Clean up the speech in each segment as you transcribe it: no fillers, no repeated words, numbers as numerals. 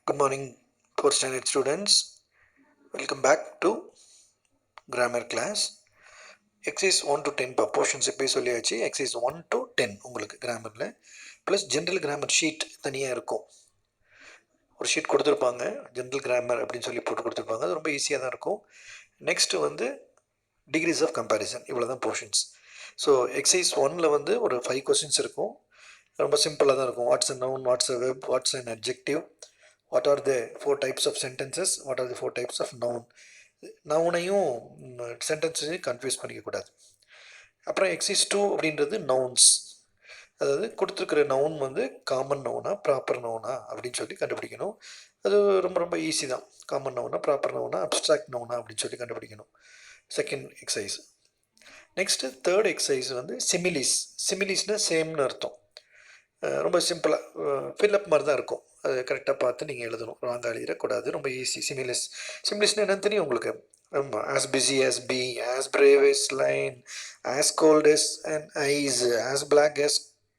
Good morning, 4th standard students. Welcome back to grammar class. Exercise 1 to 10 portions எப்போ சொல்லியாச்சு. Exercise 1 to 10 உங்களுக்கு கிராமரில் plus general grammar sheet தனியாக இருக்கும். ஒரு sheet கொடுத்துருப்பாங்க, ஜென்ரல் கிராமர் அப்படின்னு சொல்லி போட்டு கொடுத்துருப்பாங்க. அது ரொம்ப ஈஸியாக தான் இருக்கும். நெக்ஸ்ட்டு வந்து டிகிரிஸ் ஆஃப் கம்பேரிசன், இவ்வளோ தான் போர்ஷன்ஸ். ஸோ எக்ஸசைஸ் 1ல் வந்து ஒரு 5 கொஸ்டின்ஸ் இருக்கும். ரொம்ப சிம்பிளாக தான் இருக்கும். What's a noun, what's a verb, what's an adjective, what are the 4 types of sentences, what are the 4 types of noun. நவுனையும் சென்டென்ஸையும் confuse பண்ணிக்கக்கூடாது. அப்புறம் எக்ஸைஸ் 2 அப்படின்றது நவுன்ஸ், அதாவது கொடுத்துருக்கிற நவுன் வந்து காமன் நவுனா ப்ராப்பர் நவுனா அப்படின்னு சொல்லி கண்டுபிடிக்கணும். அது ரொம்ப ரொம்ப ஈஸி தான். காமன் நவுனா ப்ராப்பர் நவுனா அப்ஸ்ட்ராக்ட் நவுனா அப்படின்னு சொல்லி கண்டுபிடிக்கணும். Second exercise. Next third exercise வந்து சிமிலிஸ். சிமிலிஸ்னால் சேம்னு அர்த்தம். ரொம்ப சிம்பிளாக ஃபில்லப் மாதிரி தான் இருக்கும். அது கரெக்டாக பார்த்து நீங்கள் எழுதணும், ராங்காக எழுதிடக்கூடாது. ரொம்ப ஈஸி. சிமிலிஸ். சிமிலிஸ்னால் என்னன்னு தெரியும் உங்களுக்கு? ஆமாம். As busy as bee, as brave as lion, as cold as and ice, as black as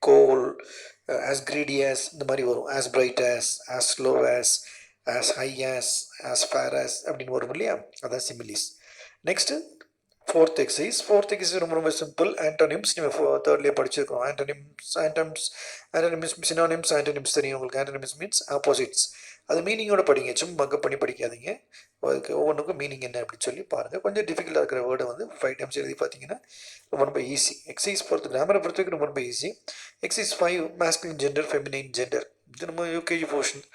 coal, as greedy as, இந்த மாதிரி வரும். As bright as slow as high as fair as அப்படின்னு வரும் இல்லையா? அதான் similes. Next fourth exercise. Fourth exercise ரொம்ப ரொம்ப simple. ஆண்டோனிம்ஸ் நீங்கள் தேர்ட்லேயே படிச்சிருக்கோம். ஆண்டோனிம்ஸ் சினோனிம்ஸ் ஆண்டோனிம்ஸ் தெரியும் உங்களுக்கு. ஆண்டோனிம்ஸ் மீன்ஸ் ஆப்போசிட்ஸ். அது மீனிங்கோட படிங்க, சும்மா மக்கப் பண்ணி படிக்காதீங்க. அதுக்கு ஒவ்வொன்றுக்கும் மீனிங் என்ன அப்படின்னு சொல்லி பாருங்கள். கொஞ்சம் டிஃபிகல்ட்டாக இருக்கிற வேர்டை வந்து 5 டைம்ஸ் எழுதி பார்த்தீங்கன்னா ரொம்ப ரொம்ப ஈஸி. எக்ஸசைஸ் பொறுத்து கிராமரை பொறுத்த வரைக்கும் ரொம்ப ரொம்ப easy. Exercise 5 masculine gender, feminine gender. இது நம்ம யூகேஜி போர்ஷன்.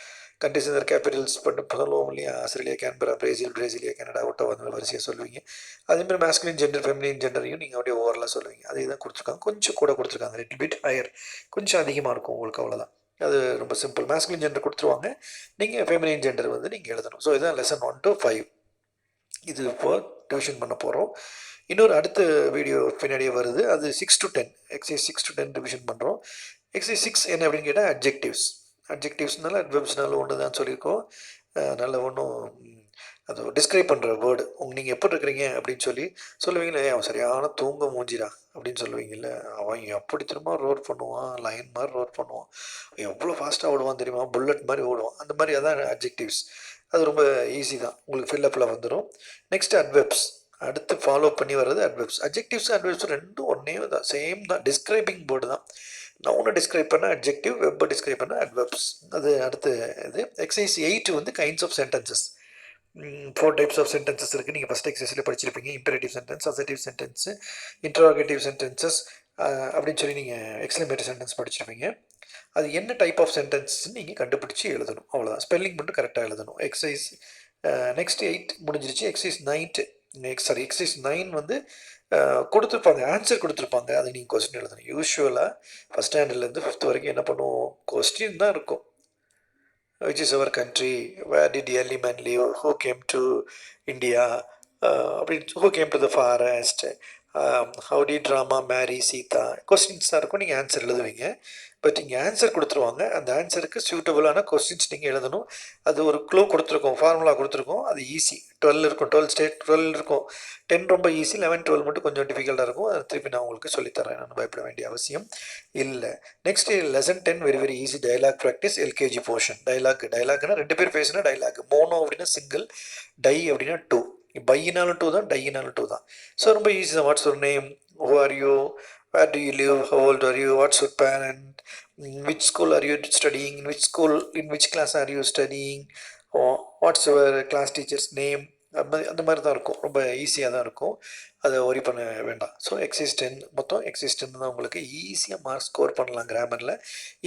கண்ட்ரிஸ் இந்த கேபிட்டல்ஸ் பட்டு சொல்லுவோம் இல்லையா? Australia, Canberra, Brasilia, Canada, Ottawa, அந்த வரிசையாக சொல்லுவீங்க. அதேமாதிரி மேஸ்குலின் ஜெண்டர், ஃபெமினின் ஜெண்டரையும் நீங்கள் அப்படியே ஓவரலாக சொல்லுவீங்க. அதே தான் கொடுத்துருக்காங்க. கொஞ்சம் கூட கொடுத்துருக்காங்க, லிட்டில் பிட் ஹையர், கொஞ்சம் அதிகமாக இருக்கும் உங்களுக்கு, அவ்வளோதான். அது ரொம்ப சிம்பிள். மேஸ்குலின் ஜெண்டர் கொடுத்துருவாங்க, நீங்கள் ஃபெமினின் ஜெண்டர் வந்து நீங்கள் எழுதணும். ஸோ இதுதான் லெசன் 1 to 5. இது இப்போ டிவிஷன் பண்ண போகிறோம். இன்னொரு அடுத்த வீடியோ பின்னாடியே வருது, அது 6 to 10. எக்ஸசைஸ் 6 to 10 டிவிஷன் பண்ணுறோம். எக்ஸசைஸ் 6 என்ன அப்படின்னு கேட்டால் அட்ஜெக்டிவ்ஸ். அட்ஜெக்டிவ்ஸ்னால அட்வெர்ப்ஸ்னால ஒன்று தான் சொல்லியிருக்கோம். நல்ல ஒன்றும் அது டிஸ்கிரைப் பண்ணுற வேர்டு. நீங்கள் எப்படி இருக்கிறீங்க அப்படின்னு சொல்லி சொல்லுவீங்களே, அவன் சரியான தூங்க மூஞ்சிடா அப்படின்னு சொல்லுவீங்கல்ல. அவன் எப்படி திரும்ப ரோட் பண்ணுவான், லைன் மாதிரி ரோட் பண்ணுவான், எவ்வளோ ஃபாஸ்ட்டாக ஓடுவான் தெரியுமா, புல்லட் மாதிரி ஓடுவான். அந்த மாதிரி அதான் அட்ஜெக்டிவ்ஸ். அது ரொம்ப ஈஸி தான், உங்களுக்கு ஃபில்லப்பில் வந்துடும். Next adverbs. அடுத்து ஃபாலோ பண்ணி வர்றது அட்வெர்ப்ஸ். அட்ஜெக்டிவ்ஸ் அட்வெர்ப்ஸ் ரெண்டும் ஒன்றே தான், சேம் தான், டிஸ்கிரைபிங் வேர்டு தான். நவுனை டிஸ்கிரைப் பண்ண அட்ஜெக்டிவ், வெப்பை டிஸ்கிரைப் பண்ண அட்வெர்ப்ஸ். அது அடுத்து இது. எக்ஸசைஸ் 8 வந்து kinds of sentences. 4 types of sentences இருக்குது. நீங்கள் ஃபஸ்ட் எக்ஸசைஸில் படிச்சிருப்பீங்க. Imperative sentence, assertive sentence, interrogative sentences அப்படின்னு சொல்லி நீங்கள் எக்ஸ்க்ளமேட்டரி சென்டென்ஸ் படிச்சிருப்பீங்க. அது என்ன டைப் ஆஃப் சென்டென்ஸ்ன்னு நீங்கள் கண்டுபிடிச்சி எழுதணும், அவ்வளோதான். ஸ்பெல்லிங் மட்டும் கரெக்டாக எழுதணும். எக்ஸசைஸ் நெக்ஸ்ட் 8 முடிஞ்சிருச்சு. எக்ஸசைஸ் 9 வந்து கொடுத்துருப்பாங்க, ஆன்சர் கொடுத்துருப்பாங்க. அது நீங்கள் கொஸ்டின் எழுதணும். யூஸ்வலாக ஃபஸ்ட் ஸ்டாண்டர்ட்லேருந்து 5th வரைக்கும் என்ன பண்ணுவோம், கொஸ்டின் தான் இருக்கும். which is our country, where did early man live, who came to India, who came to the forest, how did Rama marry Sita. Questions தான் இருக்கும், நீங்கள் ஆன்சர் எழுதுவீங்க. பட் இங்கே ஆன்சர் கொடுத்துருவாங்க, அந்த ஆன்சருக்கு சூட்டபுளான கொஸ்டின்ஸ் நீங்கள் எழுதணும். அது ஒரு க்ளூ கொடுத்துருக்கோம், ஃபார்முலா கொடுத்துருக்கோம். அது ஈஸி. 12 இருக்கும், 12 இருக்கும். 10 ரொம்ப ஈஸி, 11, 12 மட்டும் கொஞ்சம் டிஃபிகல்ட்டாக இருக்கும். அது திருப்பி நான் உங்களுக்கு சொல்லித்தரேன், நான் பயப்பட வேண்டிய அவசியம் இல்லை. Next lesson 10 very very easy. Dialogue practice, LKG portion. டைலாக்னா 2 பேர் பேசுனா டைலாக். மோனோ அப்படின்னா சிங்கிள், டை அப்படின்னா 2. பையினாலும் 2 தான், டையினாலும் 2 தான். ஸோ ரொம்ப ஈஸி தான். What's your name, who are you, where do you live, how old are you, what's your parent, which school are you studying, in which class are you studying, what's your class teacher's name. அந்த மாதிரி தான் இருக்கும். ரொம்ப ஈஸியாக தான் இருக்கும், அதை worry பண்ண வேண்டாம். ஸோ எக்ஸைஸ் 10 மொத்தம் எக்ஸைஸ் 10 தான் உங்களுக்கு ஈஸியாக மார்க் ஸ்கோர் பண்ணலாம் கிராமரில்.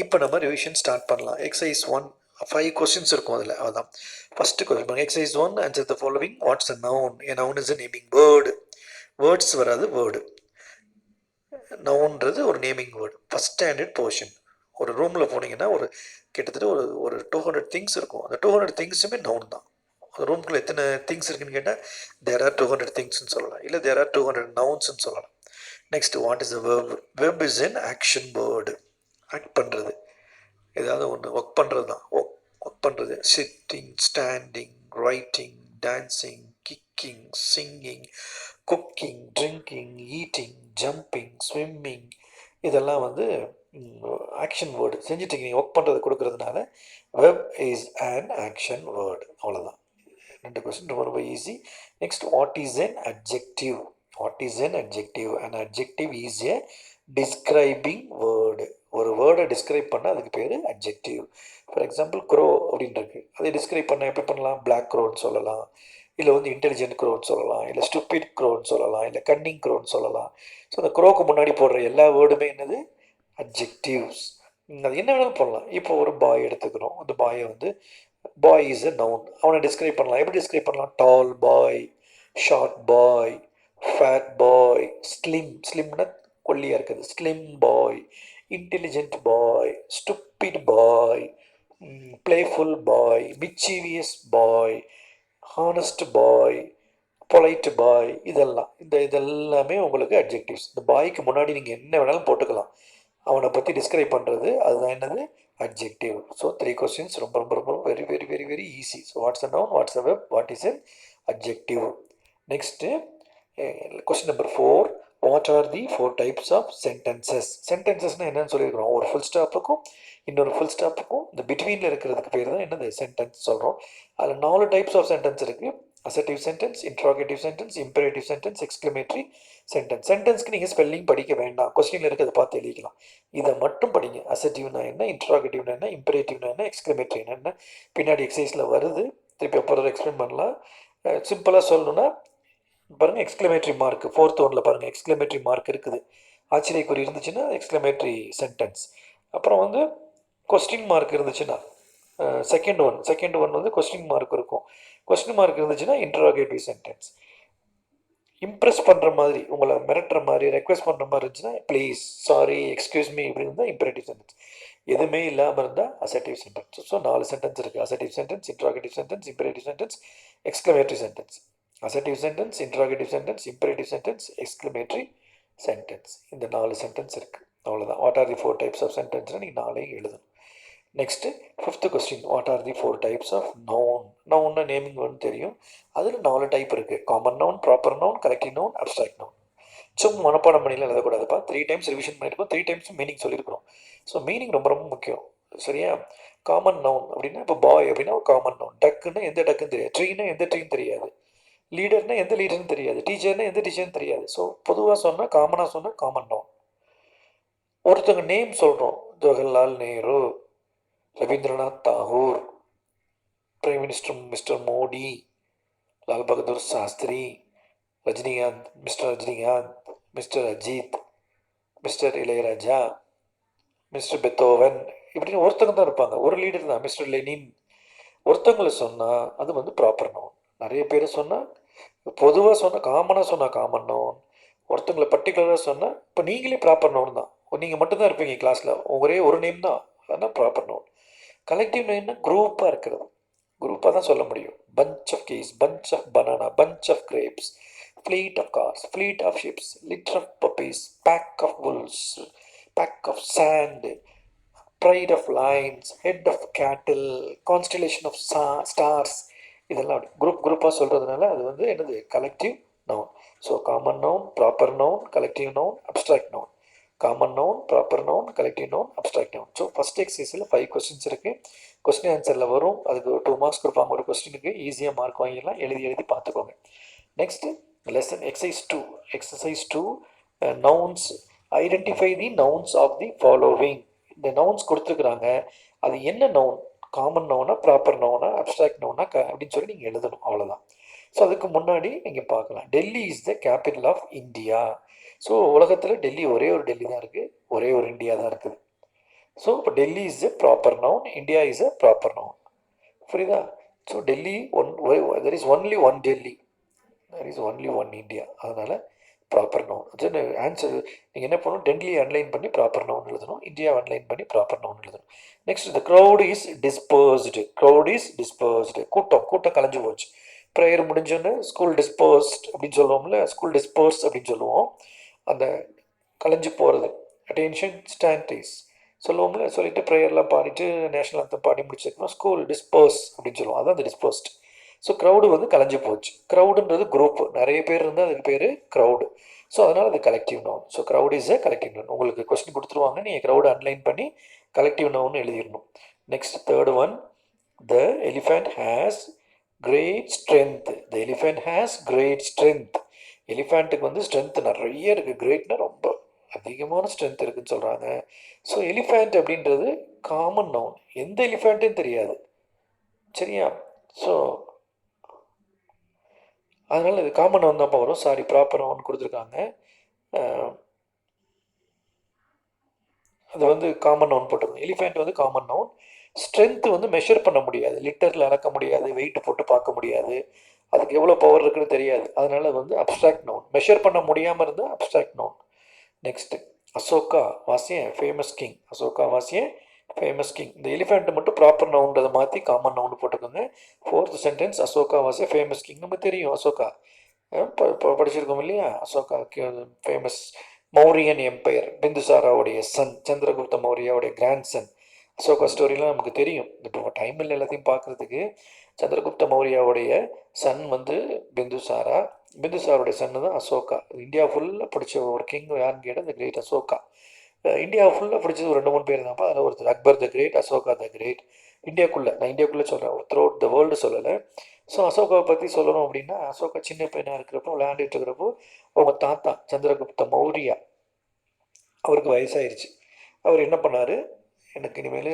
இப்போ நம்ம ரிவிஷன் ஸ்டார்ட் பண்ணலாம். எக்ஸைஸ் 1 5 கொஸ்டின்ஸ் இருக்கும் அதில். அதுதான் first question. Exercise 1 answer the following. Watts a noun? A noun is a naming word. Words வராது, வேர்டு. நவுன்றது ஒரு naming word. First standard portion. ஒரு ரூமில் போனீங்கன்னா ஒரு கிட்டத்தட்ட ஒரு 200 திங்ஸ் இருக்கும். அந்த 200 திங்ஸுமே நவுன் தான். அந்த ரூம்குள்ளே எத்தனை திங்ஸ் இருக்குன்னு கேட்டால் தேர் ஆர் 200 திங்ஸ்ன்னு சொல்லலாம், இல்லை தேர் ஆர் 200 நவுன்ஸ்ன்னு சொல்லலாம். Next, what is a verb? Verb is an action word. Act பண்ணுறது, ஏதாவது ஒன்று ஒர்க் பண்ணுறது தான். ஒர்க் பண்ணுறது. Sitting, standing, writing, dancing, kicking, singing, cooking, drinking, eating, jumping, swimming, இதெல்லாம் வந்து ஆக்ஷன் வேர்டு செஞ்சுட்டு நீங்கள் ஒர்க் பண்ணுறது கொடுக்கறதுனால web is an action word. அவ்வளோதான். 2 கொஸ்டின் ரொம்ப ரொம்ப easy. Next, what is an adjective? What is an adjective? an adjective is a describing word. ஒரு வேர்டை டிஸ்கிரைப் பண்ண அதுக்கு பேர் adjective. ஃபார் எக்ஸாம்பிள் க்ரோ அப்படின்றது, அதை டிஸ்கிரைப் பண்ண எப்படி பண்ணலாம்? பிளாக் க்ரோன்னு சொல்லலாம், இல்லை வந்து இன்டெலிஜென்ட் க்ரோன்னு சொல்லலாம், இல்லை ஸ்டூபிட் க்ரோன்னு சொல்லலாம், இல்லை கன்னிங் க்ரோன்னு சொல்லலாம். ஸோ அந்த க்ரோக்கு முன்னாடி போடுற எல்லா வேர்டுமே என்னது? அட்ஜெக்டிவ்ஸ். அது என்ன வேணாலும் போடலாம். இப்போ ஒரு பாய் எடுத்துக்கிறோம். அந்த பாயை வந்து பாய் இஸ் எ நவுன். அவனை டிஸ்கிரைப் பண்ணலாம். எப்படி டிஸ்கிரைப் பண்ணலாம்? டால் பாய், ஷார்ட் பாய், ஃபேட் பாய், ஸ்லிம், ஸ்லிம்னா கொல்லியாக இருக்குது, ஸ்லிம் பாய், இன்டெலிஜென்ட் பாய், ஸ்டூபிட் பாய், பிளேஃபுல் பாய், மிச்சீவியஸ் பாய், ஹானஸ்ட் பாய், பொலைட் பாய். இதெல்லாமே உங்களுக்கு அட்ஜெக்டிவ்ஸ். இந்த பாய்க்கு முன்னாடி நீங்கள் என்ன வேணாலும் போட்டுக்கலாம். அவனை பற்றி டிஸ்கிரைப் பண்ணுறது அதுதான் என்னது? அட்ஜெக்டிவ். ஸோ 3 கொஸ்டின்ஸ் ரொம்ப ரொம்ப ரொம்ப very very very very easy. So what's a noun, what's a verb, what is an adjective. Next question number 4, what are the 4 types of sentences? சென்டென்சஸ்னால் என்னென்னு சொல்லியிருக்கிறோம். ஒரு ஃபுல் ஸ்டாப்புக்கும் இன்னொரு ஃபுல் ஸ்டாப்புக்கும் இந்த பிட்வீனில் இருக்கிறதுக்கு பேர் தான் என்னது? சென்டென்ஸ் சொல்கிறோம். அதில் 4 டைப்ஸ் ஆஃப் சென்டென்ஸ் இருக்குது. Assertive sentence, interrogative sentence, imperative sentence, exclamatory sentence. சென்டென்ஸ்க்கு நீங்கள் ஸ்பெல்லிங் படிக்க வேண்டாம், கொஸ்டினில் இருக்கிறத பார்த்து எழுதிக்கலாம். இதை மட்டும் படிங்க. அசர்டிவ்னா என்ன, இன்ட்ராகேட்டிவ்னா என்ன, இம்பரேட்டிவ்னா என்ன, எக்ஸ்க்ளமேட்டரினா என்ன, பின்னாடி எக்ஸசைஸில் வருது, திருப்பி அப்புறம் எக்ஸ்பிளைன் பண்ணலாம். சிம்பிளாக சொல்லணும்னா பாருங்கள், எக்ஸ்க்ளமேட்டரி மார்க் 4th ஒன்றில் பாருங்கள், எக்ஸ்க்ளமேட்டரி மார்க் இருக்குது. ஆச்சரியக்குறி இருந்துச்சுன்னா எக்ஸ்க்ளமேட்டரி சென்டென்ஸ். அப்புறம் வந்து கொஸ்டின் மார்க் இருந்துச்சுன்னா செகண்ட் ஒன் வந்து கொஸ்டின் மார்க் இருக்கும். கொஸ்டின் மார்க் இருந்துச்சுன்னா இன்டராகேட்டிவ் சென்டென்ஸ். இம்ப்ரெஸ் பண்ணுற மாதிரி, உங்களை மிரட்டுற மாதிரி, ரெக்வெஸ்ட் பண்ணுற மாதிரி இருந்துச்சுன்னா ப்ளீஸ், சாரி, எக்ஸ்கியூஸ் மீ இப்படி இருந்தால் இம்பரேட்டிவ் சென்டென்ஸ். எதுவுமே இல்லாமல் இருந்தால் அசர்டிவ் சென்டென்ஸ். ஸோ 4 சென்டென்ஸ் இருக்குது. Assertive sentence, interrogative sentence, imperative sentence, exclamatory sentence. Assertive sentence, interrogative sentence, imperative sentence, exclamatory sentence. இந்த 4 சென்டென்ஸ் இருக்குது. அவ்வளோதான். What are the 4 types of சென்டென்ஸ்னால் நீங்கள் 4 எழுதணும். Next 5th question, what are the 4 types of noun? நவுன்னா naming ஒன்று தெரியும். அதில் 4 டைப் இருக்குது. Common noun, proper noun, collective noun, abstract noun. சும்மா மனப்பாடம் பண்ணிலாம் எழுதக்கூடாதுப்பா. 3 டைம்ஸ் ரிவிஷன் பண்ணியிருக்கோம், 3 டைம்ஸ் மீனிங் சொல்லியிருக்கிறோம். ஸோ மீனிங் ரொம்ப ரொம்ப முக்கியம். சரியா? காமன் நவுன் அப்படின்னா இப்போ பாய் அப்படின்னா ஒரு காமன் நவுன். டக்குன்னா எந்த டக்குன்னு தெரியாது, ட்ரீனா எந்த ட்ரீன்னு தெரியாது, லீடர்னா எந்த லீடர்னு தெரியாது, டீச்சர்னா எந்த டீச்சர்னு தெரியாது. ஸோ பொதுவாக சொன்னால், காமனாக சொன்னால் காமன் நவுன். ஒருத்தவங்க நேம் சொல்கிறோம், Jawaharlal Nehru, Rabindranath Tagore, prime minister mister Modi, Lal Bahadur Shastri, Rajinikanth, mister Rajinikanth, mister Ajith, mister Ilaiyaraaja, mister Beethoven, இப்படின்னு ஒருத்தங்க தான் இருப்பாங்க. ஒரு லீடர் தான், மிஸ்டர் லெனின். ஒருத்தவங்களை சொன்னால் அது வந்து ப்ராப்பர் நவுன். நிறைய பேர் சொன்னால், பொதுவாக சொன்னால், காமனாக சொன்னால் காமன் நவுன். ஒருத்தவங்களை பர்டிகுலராக சொன்னால், இப்போ நீங்களே ப்ராப்பர் நவுன் தான். நீங்கள் மட்டும்தான் இருப்பீங்க கிளாஸில், ஒரே ஒரு நேம் தான், அதுதான் ப்ராப்பர் நவுன். கலெக்டிவ் நேம்னா குரூப்பாக இருக்கிறது, குரூப்பாக தான் சொல்ல முடியும். Bunch of keys, bunch of banana, bunch of grapes, fleet of cars, fleet of ships, litter of puppies, pack of wolves, pack of sand, pride of lions, head of cattle, constellation of stars. இதெல்லாம் குரூப்பாக சொல்கிறதுனால அது வந்து என்னது? Collective noun. So common noun, proper noun, collective noun, abstract noun. Common noun, proper noun, collective noun, abstract noun. So first எக்ஸசைஸில் 5 questions இருக்குது. Question ஆன்சரில் வரும். அதுக்கு 2 மார்க்ஸ் கொடுப்பாங்க. ஒரு கொஸ்டினுக்கு ஈஸியாக மார்க் வாங்கிடலாம். எழுதி பார்த்துக்கோங்க. Next lesson exercise 2 nouns. Identify the nouns of the following. இந்த நவுன்ஸ் கொடுத்துருக்குறாங்க, அது என்ன நவுன்? காமன் நவுனா, ப்ராப்பர் நவுனா, அப்ஸ்ட்ராக்ட் நவுனா அப்படின்னு சொல்லி நீங்கள் எழுதணும். அவ்வளோதான். ஸோ அதுக்கு முன்னாடி நீங்கள் பார்க்கலாம், Delhi is the capital of India. So உலகத்தில் டெல்லி ஒரே ஒரு டெல்லி தான் இருக்குது, ஒரே ஒரு இந்தியா தான் இருக்குது. ஸோ இப்போ Delhi is a proper noun, India is a proper noun. புரியுதா? So Delhi there is only one Delhi, there is only one India. அதனால் ப்ராப்பர் நவுன். அது ஆன்சர் நீங்கள் என்ன பண்ணணும்? டெல்லி அன்லைன் பண்ணி ப்ராப்பர் நவுன் எழுதணும், இந்தியா அன்லைன் பண்ணி ப்ராப்பர் நவுன் எழுதணும். Next, the crowd is dispersed. Crowd is dispersed, கூட்டம் கலைஞ்சு போச்சு. ப்ரேயர் முடிஞ்சோன்னு ஸ்கூல் டிஸ்பர்ஸ்ட் அப்படின்னு சொல்லுவோம்ல, ஸ்கூல் டிஸ்பர்ஸ் அப்படின்னு சொல்லுவோம். அந்த கலைஞ்சு போகிறது, அட்டென்ஷன் ஸ்டாண்டீஸ் சொல்லுவோம்ல, சொல்லிட்டு ப்ரேயர்லாம் பாடிட்டு நேஷனல் அந்தம் பாடி முடிச்சிருக்கோம், ஸ்கூல் டிஸ்பர்ஸ் அப்படின்னு சொல்லுவோம். அதான் அந்த டிஸ்பர்ஸ்ட். ஸோ க்ரௌடு வந்து கலைஞ்சு போச்சு. க்ரௌடுன்றது குரூப், நிறைய பேர் இருந்தால் அதுக்கு பேர் க்ரௌடு. ஸோ அதனால் அது collective noun. So crowd is a collective noun. உங்களுக்கு கொஸ்டின் கொடுத்துருவாங்க, நீங்கள் க்ரௌட் அன்லைன் பண்ணி கலெக்டிவ் நவுன் எழுதிடணும். Next third one, the elephant has great strength. The elephant has great strength. எலிஃபண்ட்டுக்கு வந்து ஸ்ட்ரென்த் நிறைய இருக்குது. கிரேட்னா ரொம்ப அதிகமான ஸ்ட்ரென்த் இருக்குதுன்னு சொல்கிறாங்க. ஸோ எலிஃபண்ட் அப்படின்றது காமன் நவுன், எந்த எலிஃபண்ட்டுன்னு தெரியாது. சரியா? ஸோ அதனால் இது காமன் நவுன் தான் வரும். சாரி, ப்ராப்பர் நவுன் கொடுத்துருக்காங்க. அது வந்து காமன் நவுன் போட்டுருக்கோம். எலிஃபண்ட் வந்து காமன் நவுன். ஸ்ட்ரென்த்து வந்து மெஷர் பண்ண முடியாது, லிட்டரில் அளக்க முடியாது, வெயிட் போட்டு பார்க்க முடியாது, அதுக்கு எவ்வளோ பவர் இருக்குன்னு தெரியாது. அதனால் அது வந்து அப்ஸ்ட்ராக்ட் நவுன். மெஷர் பண்ண முடியாமல் இருந்தால் abstract noun. Next Ashoka was a famous king. Ashoka was a famous king. இந்த எலிஃபெண்ட் மட்டும் ப்ராப்பர் நவுன்றதை மாற்றி காமன் நவுன் போட்டுக்கோங்க. Fourth sentence Ashoka was a famous king. நம்ம தெரியும் அசோகா, படிச்சிருக்கோம் இல்லையா? அசோகா ஃபேமஸ் மௌரியன் எம்பையர், பிந்துசாராவுடைய சன், சந்திரகுப்த மௌரியாவுடைய கிராண்ட் சன். அசோகா ஸ்டோரிலாம் நமக்கு தெரியும். இப்போ டைம் இல்லை எல்லாத்தையும் பார்க்குறதுக்கு. சந்திரகுப்த மௌரியாவுடைய சன் வந்து பிந்துசாரா, பிந்துசாருடைய சன்னு தான் அசோகா. இந்தியா ஃபுல்லாக பிடிச்ச ஒரு கிங் யாருன்னு கேட்டால் இந்த கிரேட் அசோகா. இந்தியா ஃபுல்லாக பிடிச்சது ஒரு 2-3 பேர் தான்ப்பா. அதில் ஒருத்தர் Akbar the great, Ashoka the great. நான் இந்தியாக்குள்ளே சொல்கிறேன், த்ரூ அவுட் த வேர்ல்டு சொல்லலை. ஸோ அசோகாவை பற்றி சொல்லணும் அப்படின்னா, அசோகா சின்ன பையனாக இருக்கிறப்போ, விளையாண்டுட்டு இருக்கிறப்போ, அவங்க தாத்தா சந்திரகுப்த மௌரியா அவருக்கு வயசாயிருச்சு. அவர் என்ன பண்ணார், எனக்கு இனிமேல்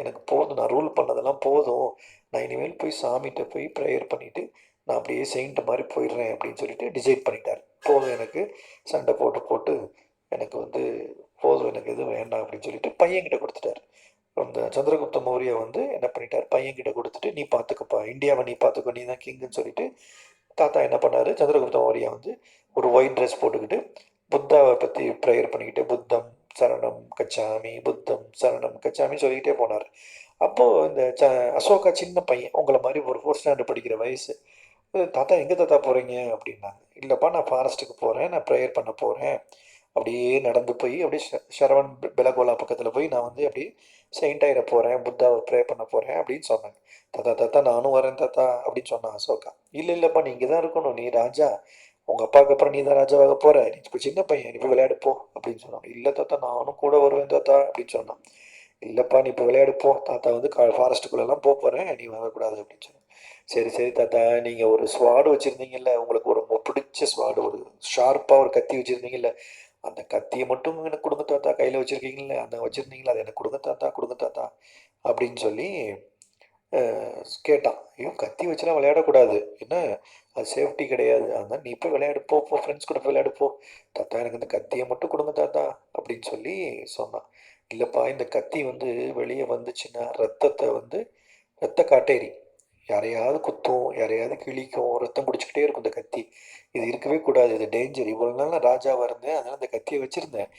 எனக்கு போதும், நான் ரூல் பண்ணதெல்லாம் போதும், நான் இனிமேல் போய் சாமிகிட்ட போய் ப்ரேயர் பண்ணிவிட்டு நான் அப்படியே செயின்ட் மாதிரி போயிடுறேன் அப்படின்னு சொல்லிட்டு டிசைட் பண்ணிட்டார். போதும், எனக்கு சண்டை போட்டு போட்டு எனக்கு வந்து போதும், எனக்கு எதுவும் வேண்டாம் அப்படின்னு சொல்லிட்டு பையன்கிட்ட கொடுத்துட்டார். அந்த சந்திரகுப்த மௌரியா வந்து என்ன பண்ணிட்டார், பையன்கிட்ட கொடுத்துட்டு நீ பார்த்துக்கப்பா, இந்தியாவை நீ பார்த்துக்கோ, நீ தான் கிங்குன்னு சொல்லிட்டு தாத்தா என்ன பண்ணார், சந்திரகுப்த மௌரியா வந்து ஒரு ஒயிட் ட்ரெஸ் போட்டுக்கிட்டு புத்தாவை பற்றி ப்ரேயர் பண்ணிக்கிட்டு புத்தம் சரணம் கச்சாமி, புத்தம் சரணம் கச்சாமி சொல்லிக்கிட்டே போனார். அப்போது இந்த அசோகா சின்ன பையன், உங்களை மாதிரி ஒரு 4th ஸ்டாண்டர்ட் படிக்கிற வயசு. தாத்தா எங்கே தாத்தா போகிறீங்க அப்படின்னாங்க. இல்லைப்பா, நான் ஃபாரஸ்ட்டுக்கு போகிறேன், நான் ப்ரேயர் பண்ண போகிறேன். அப்படியே நடந்து போய் அப்படியே ஷரவன் பெலகோலா பக்கத்தில் போய் நான் வந்து அப்படியே செயின்ட் ஆகிட போகிறேன், புத்தாவை ப்ரே பண்ண போகிறேன் அப்படின்னு சொன்னாங்க. தாத்தா தாத்தா நானும் வரேன் தாத்தா அப்படின்னு சொன்னான் அசோகா. இல்லைப்பா, நீ இங்கே தான் இருக்கணும், நீ ராஜா, உங்கள் அப்பாவுக்கு அப்புறம் நீ தான் ராஜாவாக போகிற, நீ இப்போ சின்ன பையன், நீ போய் விளையாடு போ அப்படின்னு சொன்னான். இல்லை தாத்தா, நானும் கூட வருவேன் தாத்தா அப்படின்னு சொன்னான். இல்லைப்பா, நீ இப்போ விளையாடு போ, தாத்தா வந்து ஃபாரஸ்ட்டுக்குள்ளெல்லாம் போகிறேன், நீ வரக்கூடாது அப்படின்னு சொன்னான். சரி சரி தாத்தா, நீங்கள் ஒரு ஸ்வாடு வச்சுருந்தீங்கல்ல, உங்களுக்கு ஒரு பிடிச்ச ஸ்வாடு, ஒரு ஷார்ப்பாக ஒரு கத்தி வச்சுருந்தீங்கல்ல, அந்த கத்தியை மட்டும் எனக்கு கொடுங்க தாத்தா, கையில் வச்சுருக்கீங்களே அந்த வச்சுருந்தீங்களா, அது எனக்கு கொடுங்க தாத்தா அப்படின்னு சொல்லி கேட்டான். ஐயோ, கத்தி வச்சுலாம் விளையாடக்கூடாது, என்ன அது சேஃப்டி கிடையாது, அதனால் நீ போய் விளையாடு போ, ஃப்ரெண்ட்ஸ் கூட போய் விளையாடு போ, தாத்தா எனக்கு இந்த கத்தியை மட்டும் கொடுங்க தாத்தா அப்படின்னு சொல்லி சொன்னான். இல்லைப்பா, இந்த கத்தி வந்து வெளியே வந்துச்சுன்னா ரத்த காட்டேரி, யாரையாவது குத்தும், யாரையாவது கிழிக்கும், ரத்தம் குடிச்சிக்கிட்டே இருக்கும் இந்த கத்தி, இது இருக்கவே கூடாது, இது டேஞ்சர். இவ்வளோ நாள் நான் ராஜாவாக இருந்தேன், அதனால் இந்த கத்தியை வச்சுருந்தேன்,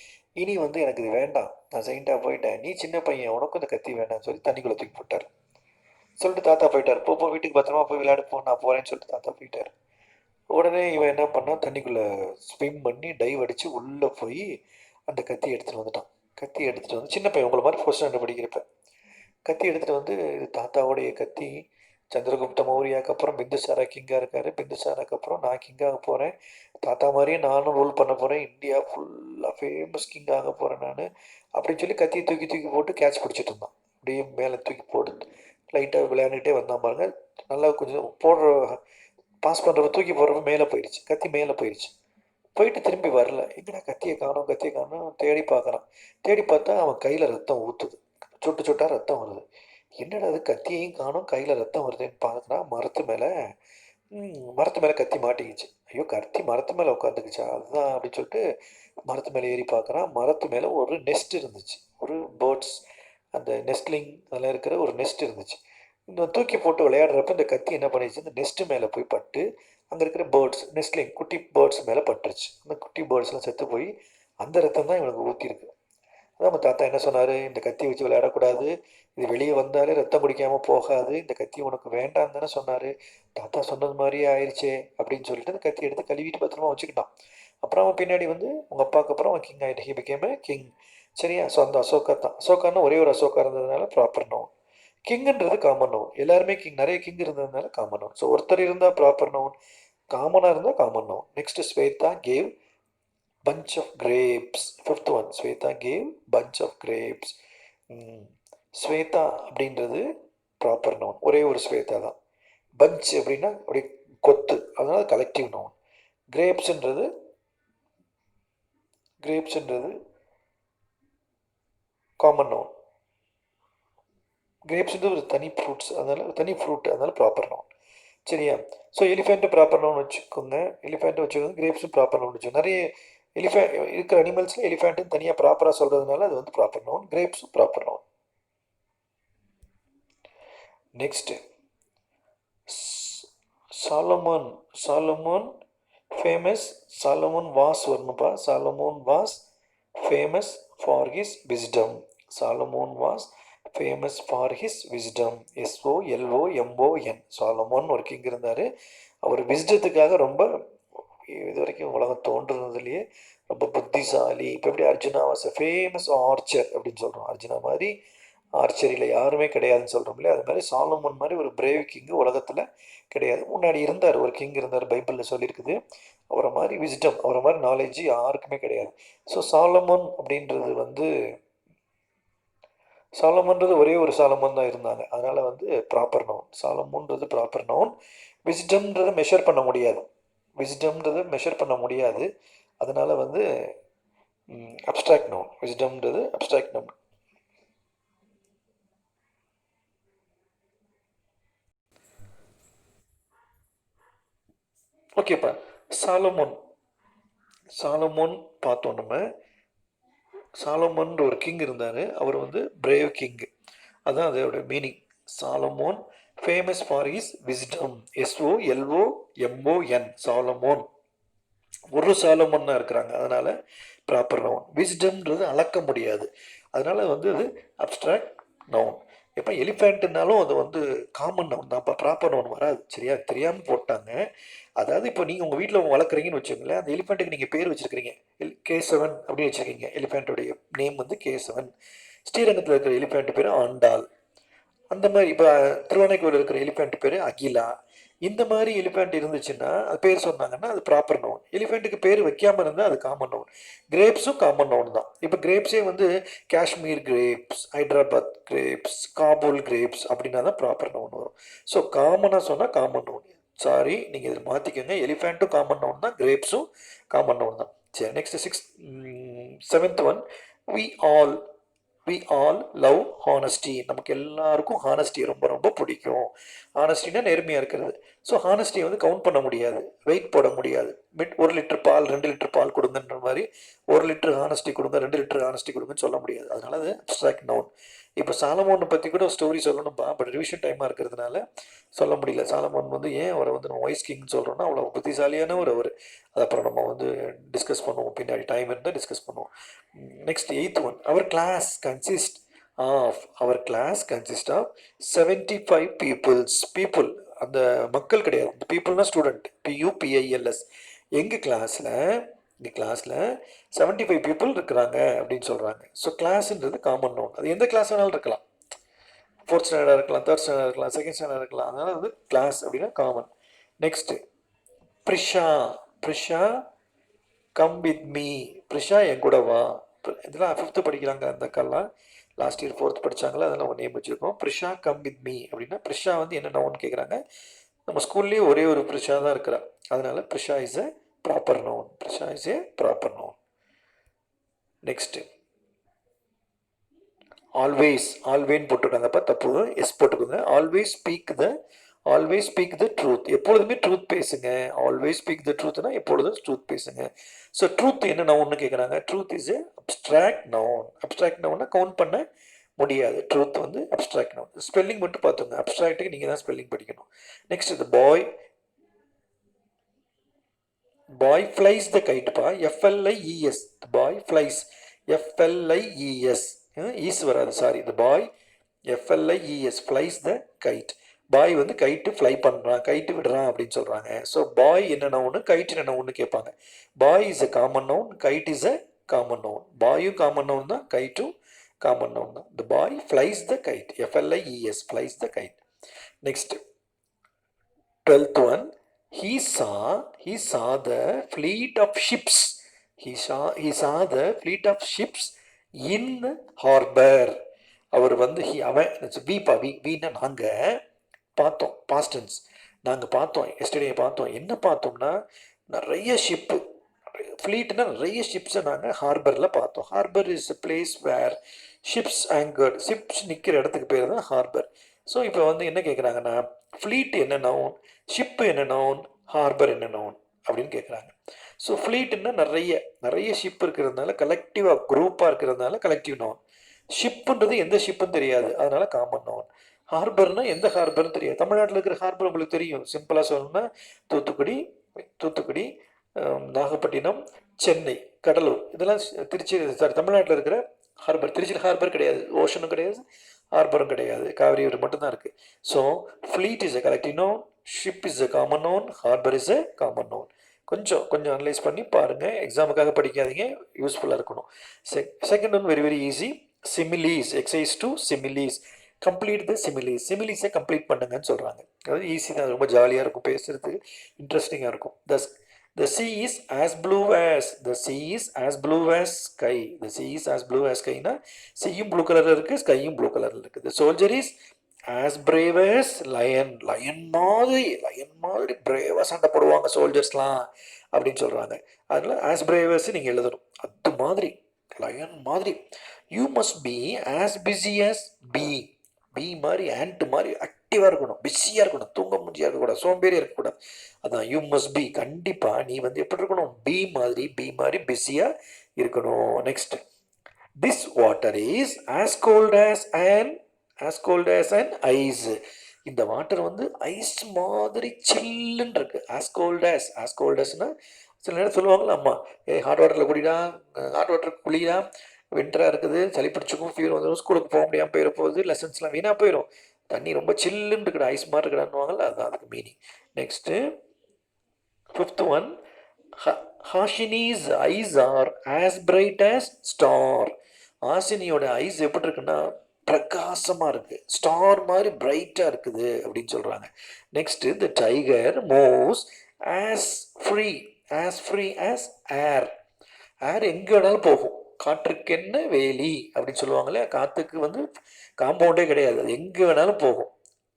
இனி வந்து எனக்கு இது வேண்டாம், நான் செயின்ட்டாக போயிட்டேன், நீ சின்ன பையன், உனக்கும் இந்த கத்தி வேண்டாம்னு சொல்லி தண்ணிக்குள்ளே தூக்கி போட்டார். சொல்லிட்டு தாத்தா போயிட்டார். போ வீட்டுக்கு பத்திரமா போய் விளையாடு போ, நான் போகிறேன்னு சொல்லிட்டு தாத்தா போயிட்டார். உடனே இவன் என்ன பண்ணான், தண்ணிக்குள்ளே ஸ்விம் பண்ணி டைவ் அடித்து உள்ளே போய் அந்த கத்தி எடுத்துகிட்டு வந்துட்டான். கத்தி எடுத்துகிட்டு வந்து, சின்ன பையன், உங்களை மாதிரி 4th ஸ்டாண்டர்ட் படிக்கிறப்ப, கத்தி எடுத்துகிட்டு வந்து, இது தாத்தாவுடைய கத்தி, சந்திரகுப்த மௌரியாவுக்கு அப்புறம் பிந்துசாரா கிங்காக இருக்கார், பிந்துசாராக்கு அப்புறம் நான் கிங்காக போகிறேன், தாத்தா மாதிரியே நானும் ரூல் பண்ண போகிறேன், இந்தியா ஃபுல்லாக ஃபேமஸ் கிங் ஆக போகிறேன் நான் அப்படின்னு சொல்லி கத்தியை தூக்கி தூக்கி போட்டு கேட்ச் பிடிச்சிட்டு இருந்தான். அப்படியே மேலே தூக்கி போட்டு லைட்டாக விளையாண்டுகிட்டே வந்தான் பாருங்க. நல்லா கொஞ்சம் பாஸ் பண்ணுறப்ப தூக்கி போடுறப்ப மேலே போயிடுச்சு, கத்தி மேலே போயிடுச்சு. போயிட்டு திரும்பி வரல. எங்கடா கத்தியை காணோம் தேடி பார்க்குறான். தேடி பார்த்தா அவன் கையில் ரத்தம் ஊற்றுது, சொட்டு சொட்டாக ரத்தம் வருது. என்னடா அது, கத்தியையும் காணோம், கையில் ரத்தம் வருதுன்னு பார்க்குறா. மரத்து மேலே கத்தி மாட்டிக்கிச்சு. ஐயோ, கத்தி மரத்து மேலே உட்காந்துக்குச்சா, அதுதான் அப்படின்னு சொல்லிட்டு மரத்து மேலே ஏறி பார்க்குறான். மரத்து மேலே ஒரு நெஸ்ட் இருந்துச்சு, ஒரு பேர்ட்ஸ், அந்த நெஸ்ட்லிங் அதெல்லாம் இருக்கிற ஒரு நெஸ்ட் இருந்துச்சு. இந்த தூக்கி போட்டு விளையாடுறப்ப இந்த கத்தி என்ன பண்ணிடுச்சு, இந்த நெஸ்ட்டு மேலே போய் பட்டு அங்கே இருக்கிற பேர்ட்ஸ், நெஸ்ட்லிங் குட்டி பேர்ட்ஸ் மேலே பட்டுருச்சு. அந்த குட்டி பேர்ட்ஸ்லாம் செத்து போய் அந்த ரத்தம் தான் இவனுக்கு ஊற்றிருக்கு. அதான் நம்ம தாத்தா என்ன சொன்னார், இந்த கத்தி வச்சு விளையாடக்கூடாது, இது வெளியே வந்தாலே ரத்தம் குடிக்காமல் போகாது, இந்த கத்தி உனக்கு வேண்டாம் தானே சொன்னார். தாத்தா சொன்னது மாதிரியே ஆயிடுச்சே அப்படின்னு சொல்லிட்டு அந்த கத்தி எடுத்து கழுவிட்டு பத்திரமா வச்சுக்கிட்டான். அப்புறம் அவன் பின்னாடி வந்து உங்கள் அப்பாவுக்கு அப்புறம் அவன் கிங் ஆகிட்டு, ஹி பிகேம் கிங். சரியா? ஸோ அந்த அசோகா தான். அசோகான்னு ஒரே ஒரு அசோகா இருந்ததுனால ப்ராப்பர் நவுன். கிங்குன்றது காமன் நவுன், எல்லாருமே கிங், நிறைய கிங் இருந்ததுனால காமன் நவுன். ஸோ ஒருத்தர் இருந்தால் ப்ராப்பர் நவுன், காமனாக இருந்தால் common noun. Next Shweta gave bunch of grapes. Fifth one, Sweta gave bunch of grapes. Shweta அப்படின்றது ப்ராப்பர் நவுன், ஒரே ஒரு ஸ்வேதா தான். பஞ்ச் அப்படின்னா அப்படியே கொத்து, அதனால கலெக்டிவ் நவுன். கிரேப்ஸ்ன்றது காமன் நவுன். கிரேப்ஸ்ன்றது ஒரு தனி ஃப்ரூட்ஸ், அதனால தனி ஃப்ரூட், அதனால ப்ராப்பர் நவுன். சரியா? ஸோ எலிஃபெண்ட்டு ப்ராப்பர் நவுன் வச்சுக்கோங்க, எலிஃபெண்ட்டு வச்சுக்கோங்க, கிரேப்ஸும் ப்ராப்பர் நவுன் வச்சுக்கோங்க. நிறைய இருக்கிற அனிமல்ஸில் எலிஃபெண்ட்டுன்னு தனியாக ப்ராப்பராக சொல்கிறதுனால அது வந்து ப்ராப்பர் நவுன், கிரேப்ஸும் proper noun. Next Solomon famous. Solomon was வரணுப்பா. Solomon was famous for his wisdom. Solomon was famous for his wisdom. SOLOMON. Solomon ஒரு கிங் இருந்தார். அவர் விஸ்டத்துக்காக ரொம்ப இது வரைக்கும் உலகம் தோன்றுறதுலேயே ரொம்ப புத்திசாலி. இப்போ எப்படி அர்ஜுனா வாஸ் ஃபேமஸ் ஆர்ச்சர் அப்படின்னு சொல்கிறோம், அர்ஜுனா மாதிரி ஆர்ச்சரியில் யாருமே கிடையாதுன்னு சொல்கிறோம் இல்லையா, அது மாதிரி சாலமோன் மாதிரி ஒரு பிரேவ் கிங்கு உலகத்தில் கிடையாது. முன்னாடி இருந்தார், ஒரு கிங் இருந்தார், பைபிளில் சொல்லியிருக்குது. அவரை மாதிரி விஸ்டம், அவரை மாதிரி நாலேஜ் யாருக்குமே கிடையாது. ஸோ சாலமோன் அப்படின்றது வந்து, சாலமோன்றது ஒரே ஒரு சாலமோன் தான் இருந்தாங்க, அதனால் வந்து ப்ராப்பர் நவுன். சாலமோன்றது ப்ராப்பர் நவுன். விஸ்டம்ன்றதை மெஷர் பண்ண முடியாது, அதனால் வந்து அப்ஸ்ட்ராக்ட் நவுன். விஸ்டம்ன்றது அப்ஸ்ட்ராக்ட் நவுன். ஓகேப்பா. சாலமோன் பார்த்தோம் நம்ம. சாலமோன்ற ஒரு கிங் இருந்தார், அவர் வந்து பிரேவ் கிங், அதுதான் அதோட meaning. Solomon famous for his wisdom. SOLOMON. Solomon ஒரு சாலமோன் தான் இருக்கிறாங்க, அதனால் ப்ராப்பர் நவுன். விஸ்டம்ன்றது அளக்க முடியாது, அதனால் வந்து அது அப்ஸ்ட்ராக்ட் நவுன். எப்போ எலிஃபெண்ட்டுனாலும் அது வந்து காமன் நவுன் தான், இப்போ ப்ராப்பர் நவுன் வராது. சரியா? தெரியாமல் போட்டாங்க. அதாவது இப்போ நீங்கள் உங்கள் வீட்டில் வளர்க்குறீங்கன்னு வச்சுக்கோங்களேன், அந்த எலிஃபெண்ட்டுக்கு நீங்கள் பேர் வச்சுருக்கிறீங்க, K7 அப்படின்னு வச்சுருக்கீங்க. எலிஃபெண்ட்டுடைய நேம் வந்து K7. ஸ்ரீரங்கத்தில் இருக்கிற எலிஃபெண்ட் பேர் ஆண்டாள். அந்த மாதிரி இப்போ திருவானைக்கோவில் இருக்கிற எலிஃபெண்ட் பேர் அகிலா. இந்த மாதிரி எலிஃபெண்ட் இருந்துச்சுன்னா அது பேர் சொன்னாங்கன்னா அது ப்ராப்பர் நவுன். எலிஃபெண்ட்டுக்கு பேர் வைக்காமல் இருந்தால் அது காமன் நவுன். கிரேப்ஸும் காமன் நவுன் தான். இப்போ கிரேப்ஸே வந்து Kashmir grapes, Hyderabad grapes, Kabul grapes அப்படின்னா தான் ப்ராப்பர் நவுன் வரும். ஸோ காமனாக சொன்னால் காமன் நவுன். சாரி, நீங்கள் இதை மாற்றிக்கோங்க. எலிஃபெண்ட்டும் காமன் நவுன் தான், கிரேப்ஸும் காமன் நவுன் தான். சரி, next seventh one, we all love honesty. நமக்கு எல்லாருக்கும் ஹானஸ்டி ரொம்ப ரொம்ப பிடிக்கும். ஹானஸ்டினா நேர்மையாக இருக்கிறது. ஸோ ஹானஸ்டியை வந்து கவுண்ட் பண்ண முடியாது, வெயிட் போட முடியாது. 1 லிட்டர் பால் 2 லிட்டர் பால் கொடுங்கன்ற மாதிரி 1 லிட்டர் ஹானஸ்டி கொடுங்க, 2 லிட்டர் ஹானஸ்டி கொடுங்கன்னு சொல்ல முடியாது, அதனால அது அப்ஸ்ட்ராக்ட் நவுன். இப்போ சாலமோனை பற்றி கூட ஸ்டோரி சொல்லணும்ப்பா, பட் ரிவிஷன் டைமாக இருக்கிறதுனால சொல்ல முடியல. சாலமோன் வந்து ஏன் அவரை வந்து நம்ம வாய்ஸ் கிங்னு சொல்கிறோன்னா, அவ்வளோ புத்திசாலியான அவர். அது அப்புறம் நம்ம வந்து டிஸ்கஸ் பண்ணுவோம், பின்னாடி டைம் இருந்தால் டிஸ்கஸ் பண்ணுவோம். Next eighth one, our class consist of 75 people. அந்த மக்கள் கிடையாது, இந்த பீப்புள்னா ஸ்டூடெண்ட், PUPILS. எங்கள் கிளாஸில் 75 பீப்புள் இருக்கிறாங்க அப்படின்னு சொல்கிறாங்க. ஸோ கிளாஸ்ன்றது காமன் நவுன், அது எந்த கிளாஸ் வேணாலும் இருக்கலாம். 4th ஸ்டாண்டர்டாக இருக்கலாம், 3rd ஸ்டாண்டர்ட் இருக்கலாம், 2nd ஸ்டாண்டர்ட் இருக்கலாம், அதனால் வந்து கிளாஸ் அப்படின்னா common. Next Prisha come with me. Prisha என் கூட வா. இதெல்லாம் 5th படிக்கிறாங்க அந்த அக்காலாம், லாஸ்ட் இயர் 4th படித்தாங்களா, அதெல்லாம் ஒரு நேம் வச்சுருக்கோம். ப்ரிஷா கம் வித் மீ அப்படின்னா ப்ரிஷா வந்து என்ன நவுன் கேட்குறாங்க. நம்ம ஸ்கூல்லேயே ஒரே ஒரு ப்ரிஷா தான் இருக்கிறா, அதனால் Prisha is a proper noun. Next ஆல்வேன்னு போட்டிருக்காங்கப்பா, தப்பு, எஸ் போட்டுக்கோங்க. Always speak the truth. எப்பொழுதுமே ட்ரூத் பேசுங்க. ஆல்வேஸ் ஸ்பீக் த ட்ரூத்னா எப்பொழுதும் ட்ரூத் பேசுங்க. ஸோ ட்ரூத் என்ன நவுன்னு கேட்குறாங்க. ட்ரூத் இஸ் எ அப்ஸ்ட்ராக்ட் நவுன்னா கவுண்ட் பண்ண முடியாது. ட்ரூத் வந்து அப்ஸ்ட்ராக்ட் நவுன். ஸ்பெல்லிங் மட்டும் பார்த்துங்க, அப்ஸ்ட்ராக்ட்டுக்கு நீங்கள் தான் ஸ்பெல்லிங் படிக்கணும். நெக்ஸ்ட் இந்த பாய் ஃப்ளைஸ் த கைட்ப்பா, FLIES. பாய் ஃப்ளைஸ், FLIES, ஈஸ் வராது, சாரி. இந்த boy FLIES flies the kite. Boy வந்து கைட்டு ஃப்ளை பண்ணுறான், கைட்டு விடுறான் அப்படின்னு சொல்கிறாங்க. ஸோ பாய் என்னென்ன ஒன்று, கைட் என்னென்ன ஒன்று கேட்பாங்க. Boy is a common noun, kite is a common noun. பாயும் காமன் நவுன் தான், கைட்டும் காமன் நவுன் தான். The boy flies the kite, FLIES flies the kite. Next 12th one, he saw the fleet of ships. he saw the fleet of ships in harbor. அவர் வந்து அவன் வீன்னா நாங்கள் பார்த்தோம், பாஸ்டன்ஸ் நாங்கள் பார்த்தோம், எஸ்டர்டே பார்த்தோம். என்ன பார்த்தோம்னா நிறைய ஷிப்பு, ஃப்ளீட்னா நிறைய ஷிப்ஸை நாங்கள் ஹார்பரில் பார்த்தோம். Harbour is a place where ships anchored, ships நிற்கிற இடத்துக்கு பேர் தான் ஹார்பர். ஸோ இப்போ வந்து என்ன கேட்குறாங்கன்னா, ஃப்ளீட் என்ன நவுன், ஷிப்பு என்ன நவுன், ஹார்பர் என்ன நவுன் அப்படின்னு கேட்குறாங்க. ஸோ ஃப்ளீட்டுன்னா நிறைய ஷிப் இருக்கிறதுனால, கலெக்டிவாக குரூப்பாக இருக்கிறதுனால கலெக்டிவ் நவுன். ஷிப்புன்றது எந்த ஷிப்புன்னு தெரியாது, அதனால காமன் நவுன். ஹார்பர்னா எந்த ஹார்பர்னு தெரியாது. தமிழ்நாட்டில் இருக்கிற ஹார்பர் உங்களுக்கு தெரியும், சிம்பிளாக சொல்லணும்னா தூத்துக்குடி, நாகப்பட்டினம், சென்னை, கடலூர், இதெல்லாம் திருச்சி, தமிழ்நாட்டில் இருக்கிற ஹார்பர். திருச்சியில் ஹார்பர் கிடையாது, ஓஷனும் கிடையாது, ஹார்பரும் கிடையாது, காவிரி மட்டும்தான் இருக்குது. So fleet is a collective noun, ship is a common noun, harbour is a common noun. கொஞ்சம் அனலைஸ் பண்ணி பாருங்கள், எக்ஸாமுக்காக படிக்காதீங்க, யூஸ்ஃபுல்லாக இருக்கணும். Second one very easy, similes, exercise 2 similes. Complete the சிமிலீஸை கம்ப்ளீட் பண்ணுங்கன்னு சொல்கிறாங்க. அதாவது ஈஸி தான், ரொம்ப ஜாலியாக இருக்கும், பேசுகிறதுக்கு இன்ட்ரெஸ்டிங்காக இருக்கும். The sea is as blue as sky. The sea is as blue as sky னா சீயும் ப்ளூ கலரில் இருக்குது, ஸ்கையும் ப்ளூ கலரில் இருக்குது. The soldier is as brave as lion. Lion மாதிரி பிரேவாக சண்டை போடுவாங்க சோல்ஜர்ஸ்லாம் அப்படின்னு சொல்கிறாங்க. அதில் ஆஸ் பிரேவர்ஸ் நீங்கள் எழுதணும், அது மாதிரி லயன் மாதிரி. You must be as busy as bee மாதிரி ஆண்ட் மாதிரி ஆக்டிவாக இருக்கணும், பிஸியாக இருக்கணும், தூங்க முடியாது இருக்கக்கூடாது, சோம்பேறியாக இருக்கக்கூடாது. அதான் யூ மஸ்ட் பி. கண்டிப்பாக நீ வந்து எப்படி இருக்கணும், பி மாதிரி பிஸியாக இருக்கணும். Next, this water is as cold as an ice. இந்த வாட்டர் வந்து ஐஸ் மாதிரி சில்லுன்னு இருக்கு. ஆஸ் கோல்ட் ஆஸ்னா சில நேரம் சொல்லுவாங்களா அம்மா, ஹாட் வாட்டரில் குடிடா, ஹாட் வாட்டர் குளிடா, வின்டராக இருக்குது, சளி பிடிச்சிக்கும், ஃபீவர் வந்துடும், ஸ்கூலுக்கு போக முடியாமல் போயிட போகுது, லெசன்ஸ்லாம் வீணாக போயிடும், தண்ணி ரொம்ப சில்லுன்னு இருக்குடா, ஐஸ் மாதிரி இருக்குடான்னுவாங்கல்ல, அதுதான் அதுக்கு meaning. Next fifth one, Hashini's eyes are as bright as star. ஹாஷினியோட ஐஸ் எப்படி இருக்குன்னா பிரகாசமாக இருக்குது, ஸ்டார் மாதிரி பிரைட்டாக இருக்குது அப்படின்னு சொல்கிறாங்க. Next, the tiger moves as free as air. Air எங்கே வேணாலும் போகும், காற்றுக்கு என்ன வேலி அப்படின்னு சொல்லுவாங்களே, காற்றுக்கு வந்து காம்பவுண்டே கிடையாது, அது எங்கே வேணாலும் போகும்.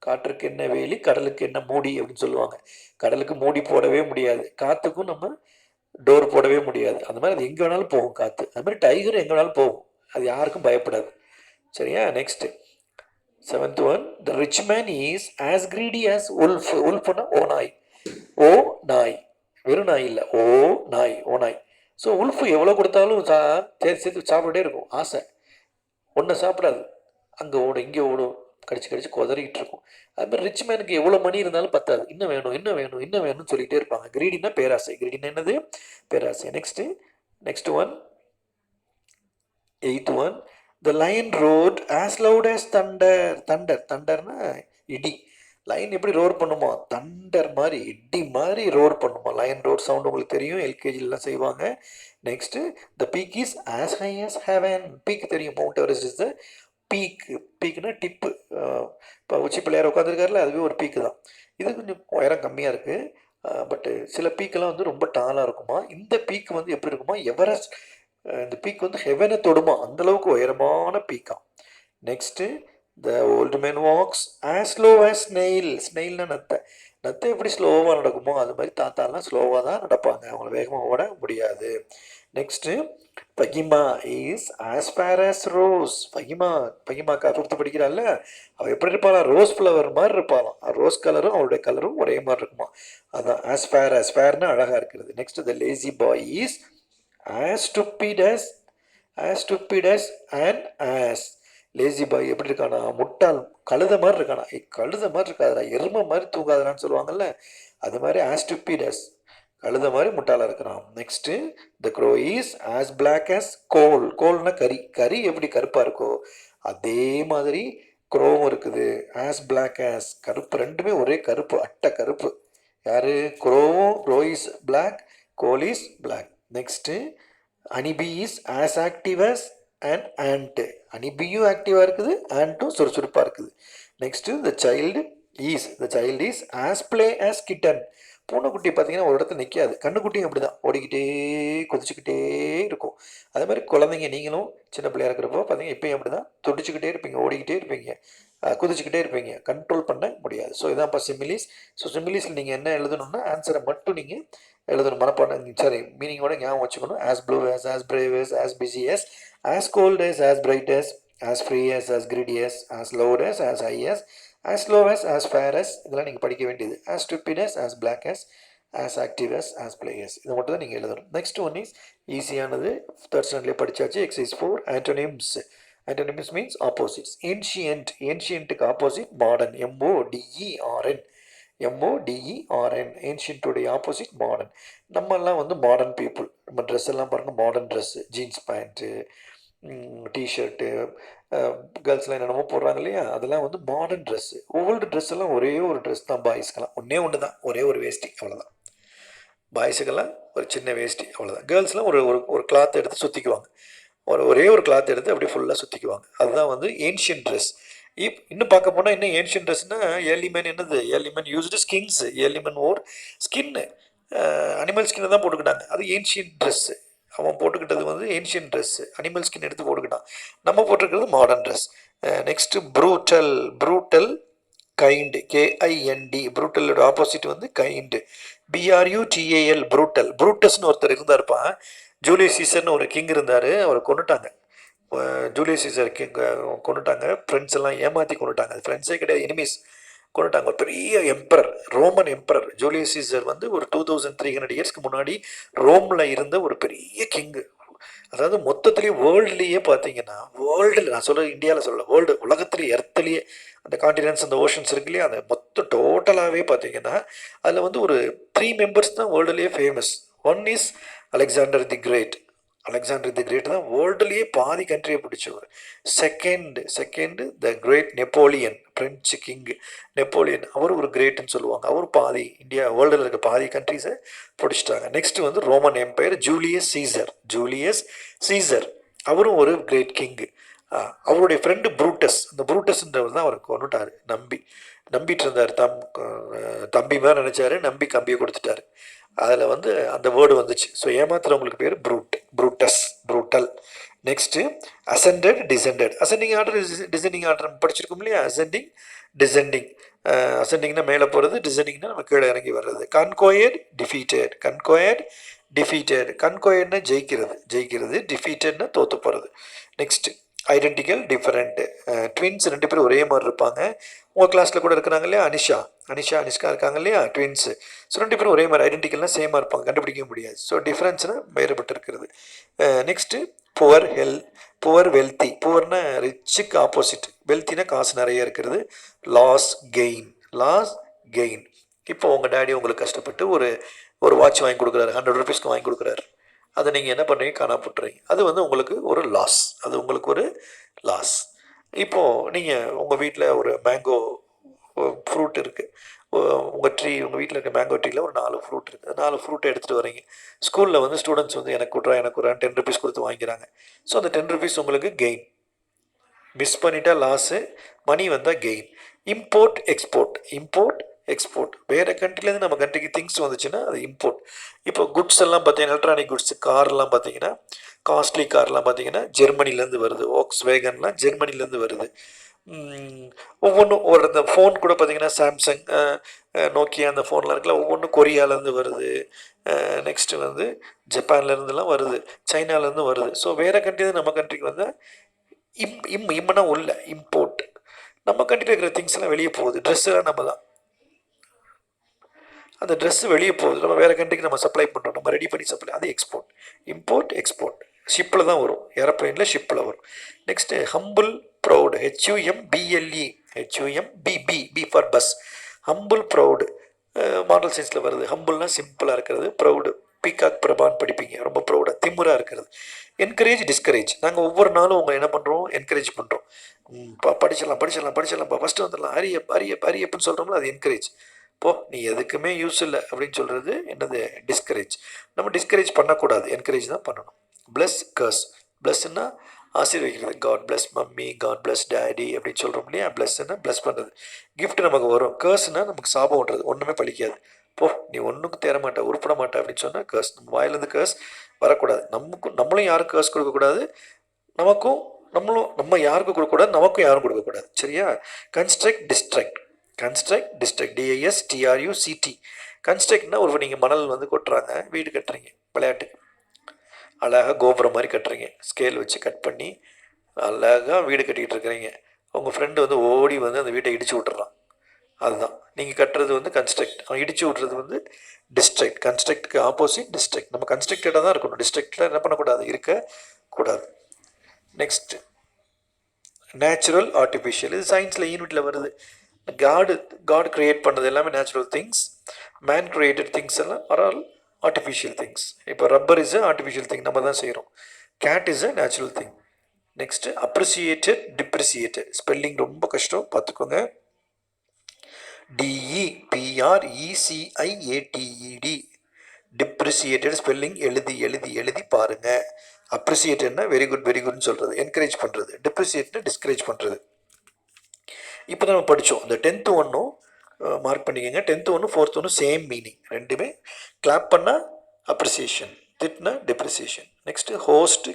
காற்றுக்கு என்ன வேலி, கடலுக்கு என்ன மூடி அப்படின்னு சொல்லுவாங்க. கடலுக்கு மூடி போடவே முடியாது, காற்றுக்கும் நம்ம டோர் போடவே முடியாது, அந்த மாதிரி அது எங்கே வேணாலும் போகும் காற்று. அது மாதிரி டைகர் எங்கே வேணாலும் போகும், அது யாருக்கும் பயப்படாது. சரியா? Next seventh one, the rich man is as greedy as wolf. உல்ஃப்னா ஓ நாய், வெறும் நாய் இல்லை, ஓ நாய். ஸோ உல்ஃபு எவ்வளோ கொடுத்தாலும் சேர்த்து சாப்பிட்டுட்டே இருக்கும், ஆசை, ஒன்றை சாப்பிடாது, அங்கே ஓடும் இங்கே ஓடும், கடிச்சு கொதறிக்கிட்டு இருக்கும். அதுமாதிரி ரிச் மேனுக்கு எவ்வளோ மணி இருந்தாலும் பத்தாது, இன்னும் வேணும்னு சொல்லிகிட்டே இருப்பாங்க. கிரீடினா பேராசை, கிரீடினா என்னது, பேராசை. Next one, eighth one, the lion roared as loud as தண்டர்னா இடி. லைன் எப்படி ரோர் பண்ணுமா, தண்டர் மாதிரி, இடி மாதிரி ரோர் பண்ணுமா. லைன் ரோட் சவுண்ட் உங்களுக்கு தெரியும், எல்கேஜிலாம் செய்வாங்க. Next, the peak is as high as heaven. Peak தெரியும், மவுண்ட் எவரெஸ்ட் இஸ் த பீக்னா டிப்பு. இப்போ உச்சி பிள்ளையார் உட்காந்துருக்காருல, அதுவே ஒரு பீக்கு தான். இது கொஞ்சம் உயரம் கம்மியாக இருக்குது, பட்டு சில பீக்கெல்லாம் வந்து ரொம்ப டாலாக இருக்குமா. இந்த பீக் வந்து எப்படி இருக்குமா, எவரெஸ்ட், இந்த பீக் வந்து ஹெவனை தொடுமா, அந்தளவுக்கு உயரமான பீக்கா. Next, the old man walks as slow as ஸ்னெயில்னா நத்தை எப்படி ஸ்லோவாக நடக்குமோ அது மாதிரி தாத்தாலாம் ஸ்லோவாக தான் நடப்பாங்க, அவங்கள வேகமாக ஓட முடியாது. Next, Pahima is as fair as rose. பகிமாக்கா ஃபிஃப்த்து படிக்கிறாள்ல, அவள் எப்படி இருப்பாளா, ரோஸ் ஃப்ளவர் மாதிரி இருப்பாளாம். ரோஸ் கலரும் அவளுடைய கலரும் ஒரே மாதிரி இருக்குமா, அதான் ஆஸ் ஃபேர்னா அழகாக இருக்கிறது. Next, the lazy boy is as stupid as an ass. Lazy பாய் எப்படி இருக்கானா, முட்டாள், கழுத மாதிரி இருக்கானா. கழுத மாதிரி இருக்காதா, எருமை மாதிரி தூங்காதான்னு சொல்லுவாங்கல்ல, அது மாதிரி as stupid as, கழுத மாதிரி முட்டாளாக இருக்கிறான். Next, the grow is as black as coal. கோல்னா கறி எப்படி கருப்பாக இருக்கோ அதே மாதிரி க்ரோவும் இருக்குது, as black as, கருப்பு, ரெண்டுமே ஒரே கருப்பு, அட்டை கருப்பு. யாரு, grow is black, goal is black. Next, honeybee is as active as an ant. ஹனிபியும் ஆக்டிவாக இருக்குது, ஆண்ட்டும் சுறுசுறுப்பாக இருக்குது. Next, the child is as play as kitten. பூனைக்குட்டி பார்த்தீங்கன்னா ஒரு இடத்துல நிற்காது. கன்றுக்குட்டியும் அப்படி தான் ஓடிக்கிட்டே குதிச்சுக்கிட்டே இருக்கும். அதே மாதிரி குழந்தைங்க நீங்களும் சின்ன பிள்ளையா இருக்கிறப்போ பார்த்தீங்கன்னா இப்பயும் அப்படி தான் துடிச்சுக்கிட்டே இருப்பீங்க, ஓடிக்கிட்டே இருப்பீங்க, குதிச்சுக்கிட்டே இருப்பீங்க. கண்ட்ரோல் பண்ண முடியாது. ஸோ இதான்ப்பா சிமிலிஸ். ஸோ சிமிலிஸில் நீங்கள் என்ன எழுதணும்னா ஆன்சரை மட்டும் நீங்கள் எழுதணும். மனப்பாடம் சாரி மீனிங்கோட ஞாபகம் வச்சுக்கணும். As blue as brave as busy as cold as bright as free as greedy as loud as high as low as fair இதெல்லாம் நீங்கள் படிக்க வேண்டியது. as stupid as black as active as play இது மட்டும் தான் நீங்கள் எழுதணும். நெக்ஸ்ட் ஒன் இஸ் ஈஸியானது, தேர்ட் ஸ்டாண்டர்ட்லேயே படித்தாச்சு. Exercise 4 antonyms. Antonyms means opposites. Ancient, ancientக்கு opposite modern. MODERN. MODERN. Ancient உடைய opposite modern. நம்மெல்லாம் வந்து மாடர்ன் பீப்புள். நம்ம ட்ரெஸ் எல்லாம் பாருங்கள் modern dress, jeans pant, T-shirt, கேர்ள்ஸ்லாம் என்னென்னமோ போடுறாங்க இல்லையா, அதெல்லாம் வந்து மாடர்ன் ட்ரெஸ்ஸு. ஓல்டு ட்ரெஸ் எல்லாம் ஒரே ஒரு ட்ரெஸ் தான் பாய்ஸ்க்கெல்லாம், ஒன்று தான், ஒரே ஒரு வேஷ்டி, அவ்வளோதான். பாய்ஸுக்கெல்லாம் ஒரு சின்ன வேஷ்டி, அவ்வளோதான். கேர்ள்ஸ்லாம் ஒரு ஒரு கிளாத் எடுத்து சுற்றிக்குவாங்க, ஒரே ஒரு கிளாத் எடுத்து அப்படி ஃபுல்லாக சுற்றிக்குவாங்க. அதுதான் வந்து ஏன்ஷியன் ட்ரெஸ். இன்னும் பார்க்க போனால் இன்னும் ஏன்ஷியன் ட்ரெஸ்னால் ஏர்லி மேன் என்னது, early man used skins, early man or skin, animal ஸ்கின்னை தான் போட்டுக்கிட்டாங்க. அது ஏன்ஷியன் ட்ரெஸ்ஸு. அவன் போட்டுக்கிட்டது வந்து ஏன்ஷியன் ட்ரெஸ்ஸு, அனிமல் ஸ்கின் எடுத்து போட்டுக்கிட்டான். நம்ம போட்டிருக்கிறது modern dress. Next brutal kind, KIND. ப்ரூட்டலோட ஆப்போசிட் வந்து கைண்டு, BRUTAL. ப்ரூட்டஸ்னு ஒருத்தர் இருந்தார்ப்பான். ஜூலியஸ் சீசர்னு ஒரு கிங் இருந்தார், அவரை கொண்டுட்டாங்க. ஜூலியஸ் சீசர் கிங் கொண்டுட்டாங்க. ஃப்ரெண்ட்ஸ் எல்லாம் ஏமாற்றி கொண்டுட்டாங்க. அது ஃப்ரெண்ட்ஸே கிடையாது, எனிமீஸ் கொண்டுட்டாங்க. ஒரு பெரிய emperor, Roman emperor. Julius Caesar வந்து ஒரு 2300 இயர்ஸ்க்கு முன்னாடி ரோமில் இருந்த ஒரு பெரிய கிங்கு. அதாவது மொத்தத்துலேயே வேர்ல்டுலேயே பார்த்தீங்கன்னா, வேர்ல்டில் நான் சொல்ல இந்தியாவில் சொல்ல, வேர்ல்டு உலகத்துலேயே எர்த்துலேயே அந்த காண்டினென்ட்ஸ் அந்த ஓஷன்ஸ் இருக்கு இல்லையா, அந்த மொத்தம் டோட்டலாகவே பார்த்தீங்கன்னா அதில் வந்து ஒரு 3 மெம்பர்ஸ் தான் வேர்ல்டுலேயே famous. One is Alexander the great. Alexander the great தான் வேர்ல்டுலேயே பாதி கண்ட்ரியை பிடிச்சவர். Second the great Napoleon, French king Napoleon. அவர் ஒரு கிரேட்னு சொல்லுவாங்க. அவர் பாதி இந்தியா வேர்ல்டில் இருக்க பாதி கண்ட்ரிஸை பிடிச்சிட்டாங்க. நெக்ஸ்ட் வந்து ரோமன் எம்பையர், ஜூலியஸ் சீசர். அவரும் ஒரு கிரேட் கிங்கு. அவருடைய ஃப்ரெண்டு ப்ரூட்டஸ். அந்த ப்ரூட்டஸ்ன்றவர் தான் அவரை கொண்டுட்டார். நம்பிட்டு இருந்தார். தம்பி மாதிரி நினச்சாரு, நம்பி கம்பியை கொடுத்துட்டாரு. அதில் வந்து அந்த வேர்டு வந்துச்சு. ஸோ ஏமாத்துறவங்களுக்கு பேர் brutal. Next அசெண்டட், ascending order, descending order படிச்சிருக்கோம் இல்லையா. அசெண்டிங்னா மேலே போகிறது, டிசெண்டிங்னா நம்ம கீழே இறங்கி வர்றது. கன்கோயர்ட், கன்கோயர்ட்னா ஜெயிக்கிறது, டிஃபீட்டட்னா தோற்று போகிறது. Next identical, different. ட்வின்ஸ் 2 பேரும் ஒரே மாதிரி இருப்பாங்க. உங்கள் கிளாஸில் கூட இருக்கிறாங்க இல்லையா, அனிஷ்கா இருக்காங்க இல்லையா, ட்வின்ஸு. ஸோ 2 பேரும் ஒரே மாதிரி, ஐடென்டிக்கல்னால் சேமாக இருப்பாங்க, கண்டுபிடிக்க முடியாது. ஸோ டிஃப்ரென்ஸ்னால் வேறுபட்டு இருக்கிறது. Next poor, wealthy. புவர்னா ரிச்சுக்கு ஆப்போசிட், வெல்த்தினா காசு நிறைய இருக்கிறது. Loss gain. இப்போ உங்கள் டேடி உங்களுக்கு கஷ்டப்பட்டு ஒரு வாட்ச் வாங்கி கொடுக்குறாரு, 100 ருபீஸ்க்கு வாங்கி கொடுக்குறாரு. அதை நீங்கள் என்ன பண்ணுறீங்க, காணாப்பட்டுறீங்க. அது வந்து உங்களுக்கு ஒரு லாஸ். இப்போது நீங்கள் உங்கள் வீட்டில் ஒரு மேங்கோ ஃப்ரூட் இருக்குது. உங்கள் வீட்டில் இருக்க மேங்கோ ட்ரீயில் ஒரு 4 ஃப்ரூட் இருக்குது. 4 ஃப்ரூட்டை எடுத்துகிட்டு வரீங்க. ஸ்கூலில் வந்து ஸ்டூடெண்ட்ஸ் வந்து எனக்கு விட்றா 10 ருபீஸ் கொடுத்து வாங்கிக்கிறாங்க. ஸோ அந்த 10 ருபீஸ் உங்களுக்கு கெயின். மிஸ் பண்ணிட்டா லாஸு, மணி வந்தால் கெயின். Import export. வேறு கண்ட்ரிலேருந்து நம்ம கண்ட்ரிக்கு திங்ஸ் வந்துச்சுன்னா அது இம்போர்ட். இப்போ குட்ஸ் எல்லாம் பார்த்தீங்கன்னா, எலக்ட்ரானிக் குட்ஸ், கார்லாம் பார்த்தீங்கன்னா, காஸ்ட்லி கார்லாம் பார்த்தீங்கன்னா ஜெர்மனிலேருந்து வருது. ஓக்ஸ் வேகன்லாம் ஜெர்மனிலேருந்து வருது. ஒவ்வொன்றும் இந்த ஃபோன் கூட பார்த்தீங்கன்னா சாம்சங், நோக்கியா, அந்த ஃபோன்லாம் இருக்குல்ல, ஒவ்வொன்றும் கொரியாவிலேருந்து வருது. நெக்ஸ்ட்டு வந்து ஜப்பான்லேருந்துலாம் வருது, சைனாலேருந்து வருது. ஸோ வேறு கண்ட்ரி நம்ம கண்ட்ரிக்கு வந்து இம்மனா உள்ள இம்போர்ட். நம்ம கண்ட்ரியில் இருக்கிற திங்ஸ் எல்லாம் வெளியே போகுது. ட்ரெஸ்ஸெல்லாம் நம்ம தான், அந்த ட்ரெஸ்ஸு வெளியே போகுது, நம்ம வேறு கண்ட்ரிக்கு நம்ம சப்ளை பண்ணுறோம், நம்ம ரெடி பண்ணி சப்ளை, அது எக்ஸ்போர்ட். ஷிப்பில் தான் வரும், ஏரோப்ளைனில் ஷிப்பில் வரும். Next humble proud, HUMBLE for bus. Humble proud model சயின்ஸில் வருது. ஹம்பிள்னால் சிம்பிளாக இருக்கிறது, ப்ரௌடு பீகாக் பிரபான் படிப்பீங்க, ரொம்ப ப்ரௌடாக திமுறாக இருக்கிறது. Encourage, discourage. நாங்கள் ஒவ்வொரு நாளும் உங்கள் என்ன பண்ணுறோம், என்கரேஜ் பண்ணுறோம். படிச்சிடலாம், ஃபஸ்ட்டு வந்துடலாம், அரியப்புன்னு சொல்கிறோம்ல, அது என்கரேஜ். நீ எதுக்குமே யூஸ் இல்லை அப்படின்னு சொல்கிறது என்னது, டிஸ்கரேஜ். நம்ம டிஸ்கரேஜ் பண்ணக்கூடாது, என்கரேஜ் தான் பண்ணணும். Bless, curse. ப்ளஸ்ன்னா ஆசீர்வதிக்கிறது, God bless mummy, God bless daddy அப்படின்னு சொல்கிறோம் இல்லையா. ப்ளஸ்ன்னா ப்ளஸ் பண்ணுறது, கிஃப்ட் நமக்கு வரும். கர்ஸ்னால் நமக்கு சாபம் ஓட்டுறது, ஒன்றுமே பழிக்காது. போ நீ ஒன்றுக்கும் தேர மாட்ட உருப்பட மாட்ட அப்படின்னு சொன்னால் கேர்ஸ். நம்ம வாயிலேருந்து கேர்ஸ் வரக்கூடாது. நம்மளும் யாரும் கேர்ஸ் கொடுக்கக்கூடாது, நமக்கும் நம்ம யாருக்கும் கொடுக்கக்கூடாது, நமக்கும் யாரும் கொடுக்கக்கூடாது. சரியா? Construct destruct. Construct destruct DISTRUCT. கன்ஸ்ட்ரக்ட்னா ஒரு நீங்கள் மணல் வந்து கொட்டுறாங்க, வீடு கட்டுறீங்க, விளையாட்டுக்கு அழகாக கோபுரம் மாதிரி கட்டுறீங்க, ஸ்கேல் வச்சு கட் பண்ணி அழகாக வீடு கட்டிக்கிட்டு இருக்கிறீங்க. உங்கள் ஃப்ரெண்டு வந்து ஓடி வந்து அந்த வீட்டை இடித்து விட்டுறான். அதுதான் நீங்கள் கட்டுறது வந்து கன்ஸ்ட்ரக்ட். அவன் இடித்து விட்றது வந்து டிஸ்ட்ரக்ட். கன்ஸ்ட்ரக்டுக்கு opposite destruct. நம்ம கன்ஸ்ட்ரக்டடாக தான் இருக்கணும், டிஸ்ட்ரக்டில் என்ன பண்ணக்கூடாது, இருக்கக்கூடாது. Next natural artificial. இது சயின்ஸில் யூனிட்டில் வருது. காட் கிரியேட் பண்ணது எல்லாமே natural things. Man created things எல்லாம் ஆர் ஆல் ஆர்டிஃபிஷியல் திங்ஸ். இப்போ rubber is a artificial thing, நம்ம தான் செய்கிறோம். Cat is a natural thing. Next appreciated depreciated. Spelling ரொம்ப கஷ்டம், பார்த்துக்கோங்க. DEPRECIATED. டிப்ரிசியேட்டட் ஸ்பெல்லிங் எழுதி எழுதி எழுதி பாருங்கள். அப்ரிசியேட்டட்னா வெரி குட்னு சொல்கிறது, என்கரேஜ் பண்ணுறது. டிப்ரிசியேட்னா டிஸ்கரேஜ் பண்ணுறது. இப்போ தான் நம்ம படித்தோம். இந்த 10th ஒன்றும் மார்க் பண்ணிக்கோங்க. 10th ஒன்று 4th ஒன்று சேம் மீனிங், ரெண்டுமே. கிளாப் பண்ணால் அப்ரிசியேஷன், திட்னா டிப்ரிசியேஷன். Next host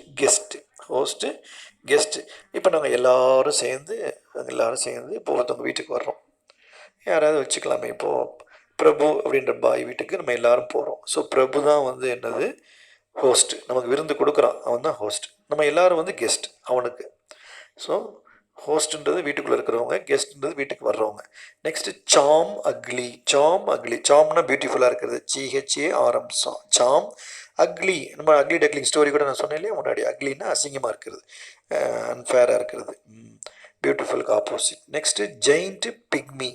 guest. இப்போ நாங்கள் எல்லோரும் சேர்ந்து இப்போ ஒருத்தவங்க வீட்டுக்கு வர்றோம். யாராவது வச்சுக்கலாமே, இப்போது பிரபு அப்படின்ற பாய் வீட்டுக்கு நம்ம எல்லோரும் போகிறோம். ஸோ பிரபு தான் வந்து என்னது, ஹோஸ்ட்டு. நமக்கு விருந்து கொடுக்குறான், அவன் தான் ஹோஸ்ட். நம்ம எல்லோரும் வந்து கெஸ்ட் அவனுக்கு. ஸோ ஹோஸ்ட்ன்றது வீட்டுக்குள்ளே இருக்கிறவங்க, கெஸ்ட்ன்றது வீட்டுக்கு வர்றவங்க. நெக்ஸ்ட்டு சாம் அக்லி. சாம்னா பியூட்டிஃபுல்லாக இருக்கிறது, CHARM. சாம் அக்லி. நம்ம அக்லி டக்லிங் ஸ்டோரி கூட நான் சொன்னேன் இல்லையா முன்னாடி. அக்லின்னா அசிங்கமாக இருக்கிறது, அன்ஃபேராக இருக்கிறது. பியூட்டிஃபுல்க்கு ஆப்போசிட். Next giant pygmy.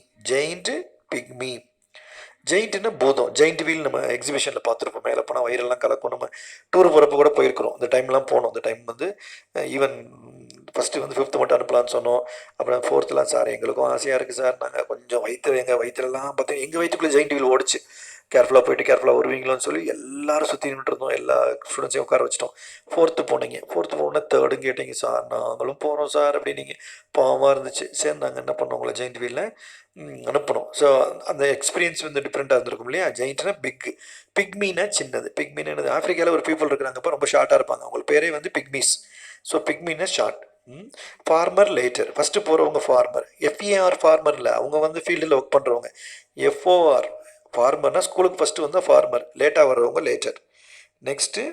ஜெயிண்ட்னா பூதம். ஜெயிண்ட் வீல் நம்ம எக்ஸிபிஷனில் பார்த்துருப்போம். மேலே போனால் வயிறெல்லாம் கலக்கும். நம்ம டூர் போகிறப்ப கூட போயிருக்கிறோம். அந்த டைம்லாம் போனோம். அந்த டைம் வந்து ஈவன் ஃபஸ்ட்டு வந்து 5th மட்டும் அனுப்பலான்னு சொன்னோம். அப்புறம் 4thலாம் சார் எங்களுக்கும் ஆசையாக இருக்குது சார், நாங்கள் கொஞ்சம் எங்கள் வயிற்றுலாம் பார்த்தீங்கன்னா எங்கள் வயிற்றுக்குள்ளே ஜெயிண்ட் வீல் ஓடிச்சு. கேர்ஃபுல்லாக போயிட்டு கேர்ஃபுல்லாக வருவீங்களோன்னு சொல்லி எல்லோரும் சுற்றி நின்றுருந்தோம். எல்லா ஸ்டூடெண்ட்ஸையும் உட்கார வச்சிட்டோம். 4th போனீங்க. 4th போனால் 3rd கேட்டீங்க. சார் நாங்களும் போகிறோம் சார் அப்படின்னீங்க. பாவமாக இருந்துச்சு. சரி நாங்கள் என்ன பண்ணோம், உங்களை ஜெயிண்ட் வீலில் அனுப்பணும். ஸோ அந்த எக்ஸ்பீரியன்ஸ் வந்து டிஃப்ரெண்ட்டாக இருந்திருக்கும் இல்லையா. ஜெயிண்ட்னா பிக்மீனா சின்னது. பிக்மீனா என்னது, ஆஃப்ரிக்காவில் ஒரு பீப்புள் இருக்கிறாங்கப்போ ரொம்ப ஷார்ட்டாக இருப்பாங்க. அவங்களுக்கு பேரே வந்து பிக்மீஸ். ஸோ பிக்மீனா ஷார்ட். Former latter. ஃபஸ்ட்டு போகிறவங்க ஃபார்மர். FER ஃபார்மர் இல்லை, அவங்க வந்து ஃபீல்டில் ஒர்க் பண்ணுறவங்க. FOR ஃபார்மர்னா ஸ்கூலுக்கு ஃபஸ்ட்டு வந்தால் ஃபார்மர், லேட்டாக வர்றவங்க later. Next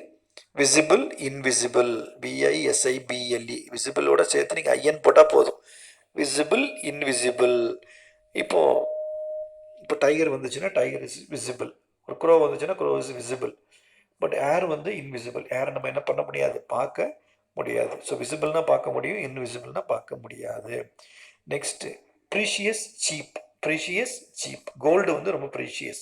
visible invisible. VISIBLE. விசிபிளோட சேர்த்து நீங்கள் IN போட்டால் போதும். Visible invisible. இப்போ டைகர் வந்துச்சுன்னா டைகர் இஸ் விசிபிள். ஒரு க்ரோ வந்துச்சுன்னா க்ரோ இஸ் விசிபிள். பட் ஏர் வந்து இன்விசிபிள். ஏர் நம்ம என்ன பண்ண முடியாது, பார்க்க முடியாது. ஸோ விசிபிள்னால் பார்க்க முடியும், இன்விசிபிள்னால் பார்க்க முடியாது. Next precious cheap. கோல்டு வந்து ரொம்ப ப்ரீஷியஸ்.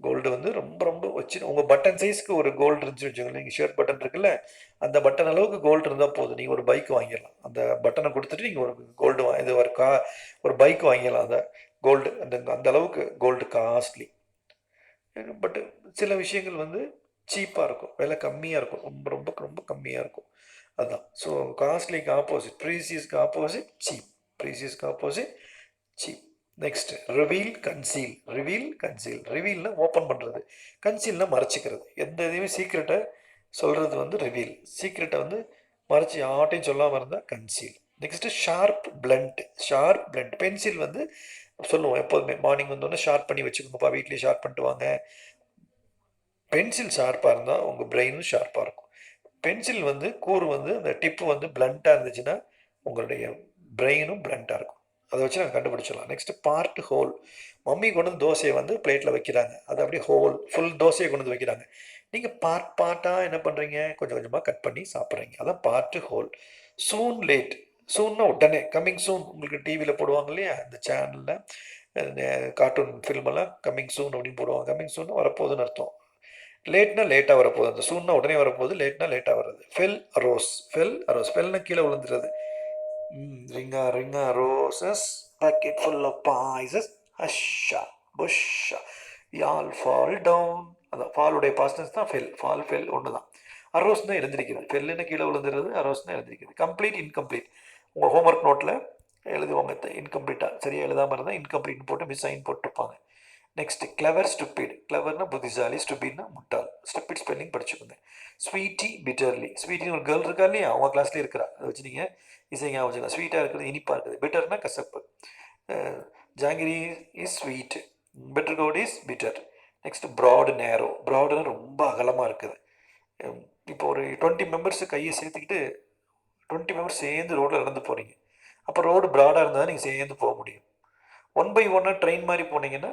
கோல்டு வந்து ரொம்ப ரொம்ப வச்சு உங்கள் பட்டன் சைஸ்க்கு ஒரு கோல்டு இருந்துச்சு வச்சுக்கோங்களேன். நீங்கள் ஷர்ட் பட்டன் இருக்குல்ல, அந்த பட்டன் அளவுக்கு கோல்டு இருந்தால் போதும், நீங்கள் ஒரு பைக் வாங்கிடலாம். அந்த பட்டனை கொடுத்துட்டு நீங்கள் ஒரு கோல்டு இது ஒரு பைக் வாங்கிடலாம். அந்த கோல்டு அந்த அளவுக்கு கோல்டு காஸ்ட்லி. பட்டு சில விஷயங்கள் வந்து சீப்பாக இருக்கும், விலை கம்மியாக இருக்கும், ரொம்ப ரொம்ப ரொம்ப கம்மியாக இருக்கும். அதுதான். ஸோ காஸ்ட்லிக்கு ஆப்போசிட், ப்ரீசியஸ்க்கு opposite cheap. Next reveal conceal. ரிவீல்னா ஓப்பன் பண்ணுறது, கன்சீல்னா மறைச்சிக்கிறது. எந்த இதையுமே சீக்ரெட்டை சொல்கிறது வந்து ரிவீல். சீக்ரெட்டை வந்து மறைச்சி யார்ட்டையும் சொல்லாமல் இருந்தால் conceal. Next sharp blunt. Pencil வந்து சொல்லுவோம் எப்போதுமே, மார்னிங் வந்தோடனே ஷார்ப் பண்ணி வச்சுக்கோங்கப்பா, வீட்லேயே ஷார்ப் பண்ணிட்டு வாங்க. பென்சில் ஷார்ப்பாக இருந்தால் உங்கள் பிரெயினும் ஷார்ப்பாக இருக்கும். பென்சில் வந்து கூறு வந்து அந்த டிப்பு வந்து பிளண்ட்டாக இருந்துச்சுன்னா உங்களுடைய பிரெயினும் பிளண்ட்டாக இருக்கும். அதை வச்சு நாங்கள் கண்டுபிடிச்சிடலாம். Next part whole. மம்மி கொண்டு வந்து தோசையை வந்து பிளேட்டில் வைக்கிறாங்க, அது அப்படியே ஃபுல் தோசையை கொண்டு வந்து வைக்கிறாங்க. நீங்கள் பார்ட்டாக என்ன பண்ணுறீங்க, கொஞ்சம் கொஞ்சமாக கட் பண்ணி சாப்பிட்றீங்க. அதான் பார்ட் ஹோல். சூன் லேட். சூன்னா உடனே, கம்மிங் சூன். உங்களுக்கு டிவியில் போடுவாங்க இல்லையா, இந்த சேனலில் கார்ட்டூன் ஃபில்மெல்லாம் கம்மிங் சூன் அப்படின்னு போடுவாங்க. கம்மிங் சூன்னா வரப்போகுதுன்னு அர்த்தம். லேட்னா லேட்டாக வரப்போகுது. அந்த சூன்னா உடனே வரப்போகுது, லேட்னா லேட்டாக வர்றது. Fell arose. ஃபெல்னா கீழே விழுந்துடுறது. Ringa roses pocket full of posies husha busha we all fall down. அதான் ஃபாலுடைய பாஸ்டன்ஸ் தான் ஃபெல் ஒன்று தான். அரோஸ் தான் எழுந்திருக்கிறது. ஃபெல்லுன்னு கீழே விழுந்துடுறது, அரோஸ் தான் எழுந்திருக்கிறது. Complete incomplete. உங்கள் ஹோம்ஒர்க் நோட்டில் எழுதுவாங்க இன்கம்ப்ளீட்டாக, சரியாக எழுதாமல் இருந்தால் இன்கம்ப்ளீட்னு போட்டு மிஸ் சைன் போட்டுருப்பாங்க. Next clever stupid. கிளவர்னா புத்திசாலி, ஸ்டூபிட்னா முட்டாள். ஸ்டூபிட் ஸ்பெல்லிங் படிச்சுக்கோங்க. Sweety bitterly. ஸ்வீட்டின்னு ஒரு கேர்ள் இருக்கா இல்லையா, அவங்க கிளாஸ்லேயே இருக்கிறா, அதை வச்சு நீங்கள் ஈஸியாக வச்சுக்கலாம். ஸ்வீட்டாக இருக்குது, இனிப்பாக இருக்குது. பிட்டர்னா கசப்பு. Jangiri is sweet, bitter gourd is bitter. Next broad narrow. ப்ராடுனா ரொம்ப அகலமாக இருக்குது. இப்போ ஒரு 20 மெம்பர்ஸு கையை சேர்த்துக்கிட்டு 20 மெம்பர்ஸ் சேர்ந்து ரோட்டில் நடந்து போகிறீங்க. அப்போ ரோடு ப்ராடாக இருந்தால் நீங்கள் சேர்ந்து போக முடியும். 1 by 1 ட்ரெயின் மாதிரி போனீங்கன்னா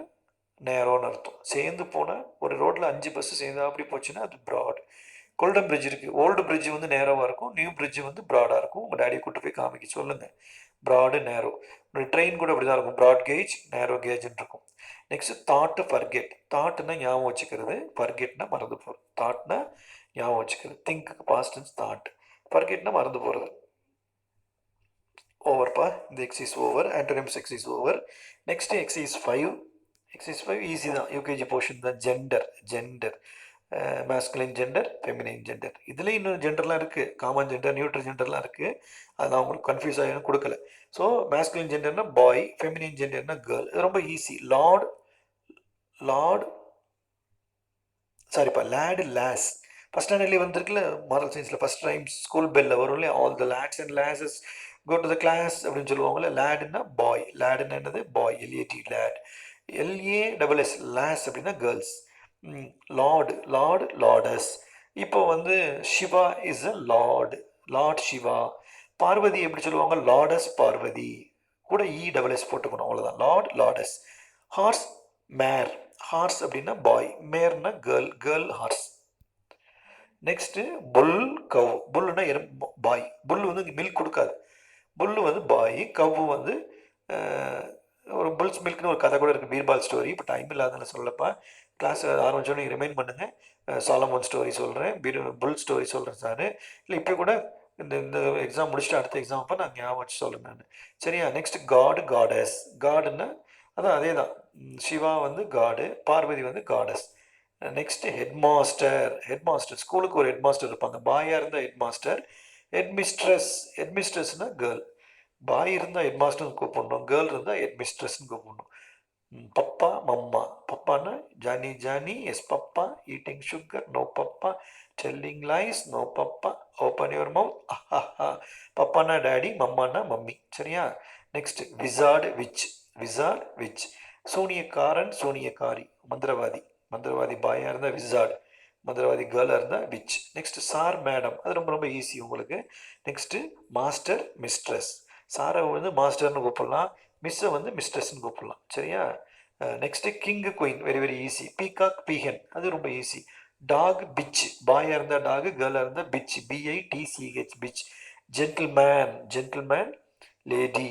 நேரோன்னு அர்த்தம். சேர்ந்து போனால் ஒரு ரோட்டில் 5 பஸ்ஸு சேர்ந்து அப்படி போச்சுன்னா அது ப்ராட். கோல்டன் பிரிட்ஜ் இருக்குது. ஓல்டு பிரிட்ஜ் வந்து நேரோவாக இருக்கும், நியூ பிரிட்ஜ் வந்து ப்ராடாக இருக்கும். உங்கள் டேடியை கூட்டு போய் காமிக்க சொல்லுங்கள். ப்ராடு நேரோ. ஒரு ட்ரெயின் கூட அப்படி தான் இருக்கும், ப்ராட் கேஜ் நேரோ கேஜ்ன்னு இருக்கும். Next thought forget. தாட்டுன்னா ஞாபகம் வச்சுக்கிறது, ஃபர்கெட்னா மறந்து போகிறது. தாட்னா ஞாபகம் வச்சுக்கிறது, திங்க்கு பாஸ்ட் டென்ஸ் தாட். ஃபர்கெட்னா மறந்து போகிறது. ஓவர்ப்பா, இந்த exercise over. Antonyms exercise over. Next exercise 5. Exercise 5 easy தான், யூகேஜி போர்ஷன் தான். Gender masculine gender, feminine gender. இதுலேயும் இன்னும் ஜெண்டர்லாம் இருக்குது, காமன் ஜெண்டர், நியூட்ரல் ஜெண்டர்லாம் இருக்குது. அது நான் உங்களுக்கு கன்ஃபியூஸ் ஆகிடும் கொடுக்கல. ஸோ மேஸ்குலின் ஜெண்டர்னா பாய், ஃபெமினைன் ஜெண்டர்னா கேர்ள். இது ரொம்ப ஈஸி. Lad lass. ஃபஸ்ட் ஸ்டாண்டர்ட்லேயே வந்திருக்குல்ல, மாரல் சயின்ஸில் ஃபஸ்ட் டைம் ஸ்கூல் பெல்லில் வரும் இல்லையா, all the lads and lasses go to the class அப்படின்னு சொல்லுவாங்கள்ல. லேடுன்னா பாய். லேடுன்னா என்னது, boy, L A D lad. L A S lass அப்படின்னா கேர்ள்ஸ். லார்டஸ். இப்போ வந்து Shiva is a lord Shiva. Parvati எப்படி சொல்லுவாங்க, லார்டஸ் பார்வதி. கூட இடபிள்எஸ் போட்டுக்கணும், அவ்வளோதான். லார்டஸ். ஹார்ஸ் மேர். ஹார்ஸ் அப்படின்னா பாய், மேர்னா கேர்ள் ஹார்ஸ். நெக்ஸ்ட்டு புல் கவ். புல்லுன்னா பாய். புல் வந்து மில்க் கொடுக்காது. புல்லு வந்து பாய், கவ்வு வந்து ஒரு புல்ஸ் மில்க்னு ஒரு கதை கூட இருக்குது, பீர்பால் ஸ்டோரி. இப்போ டைம் இல்லாதனால சொல்லப்பா. கிளாஸ் ஆரம்பிச்சோன்னே ரிமைண்ட் பண்ணுங்கள். சாலமோன் ஸ்டோரி சொல்கிறேன், புல் ஸ்டோரி சொல்கிறேன் சார். இல்லை இப்போ கூட இந்த எக்ஸாம் முடிச்சுட்டு அடுத்த எக்ஸாம் அப்போ நான் ஞாபகம் வச்சு சொல்கிறேன் நான். சரியா? Next goddess. காடுன்னா அதான் அதே தான். சிவா வந்து காடு, பார்வதி வந்து காடஸ். Next headmaster. ஸ்கூலுக்கு ஒரு ஹெட்மாஸ்டர் இருப்பாங்க. பாயாக இருந்தால் ஹெட்மாஸ்டர். ஹெட்மிஸ்ட்ரஸ்னா கேர்ள். பாய் இருந்தால் ஹெட்மாஸ்டர்னு கூப்பிடணும், கேர்ள் இருந்தால் ஹெட்மிஸ்ட்ரஸ்ன்னு கூப்பிடணும். Papa mamma. பப்பானா Johnny yes papa. Eating sugar no papa. Telling lies no papa. Open your mouth aha. பப்பானா டேடி, மம்மானா மம்மி. சரியா? Next wizard witch. சூனியக்காரி, மந்திரவாதி பாயாக இருந்தால் விசார்டு, மந்திரவாதி கேர்ளாக இருந்தால் விச். Next sir madam. அது ரொம்ப ரொம்ப ஈஸி உங்களுக்கு. Next master mistress. சாரை வந்து மாஸ்டர்னு கூப்பிடலாம், மிஸ்ஸை வந்து மிஸ்ட்ரஸ்ன்னு கூப்பிடலாம். சரியா? Next king queen. Very very easy. Peacock peahen. அது ரொம்ப ஈஸி. Talk pitch. பாயாக இருந்தால் டாகு, கேர்ளாக இருந்தால் bitch, BITCH bitch. Gentleman lady.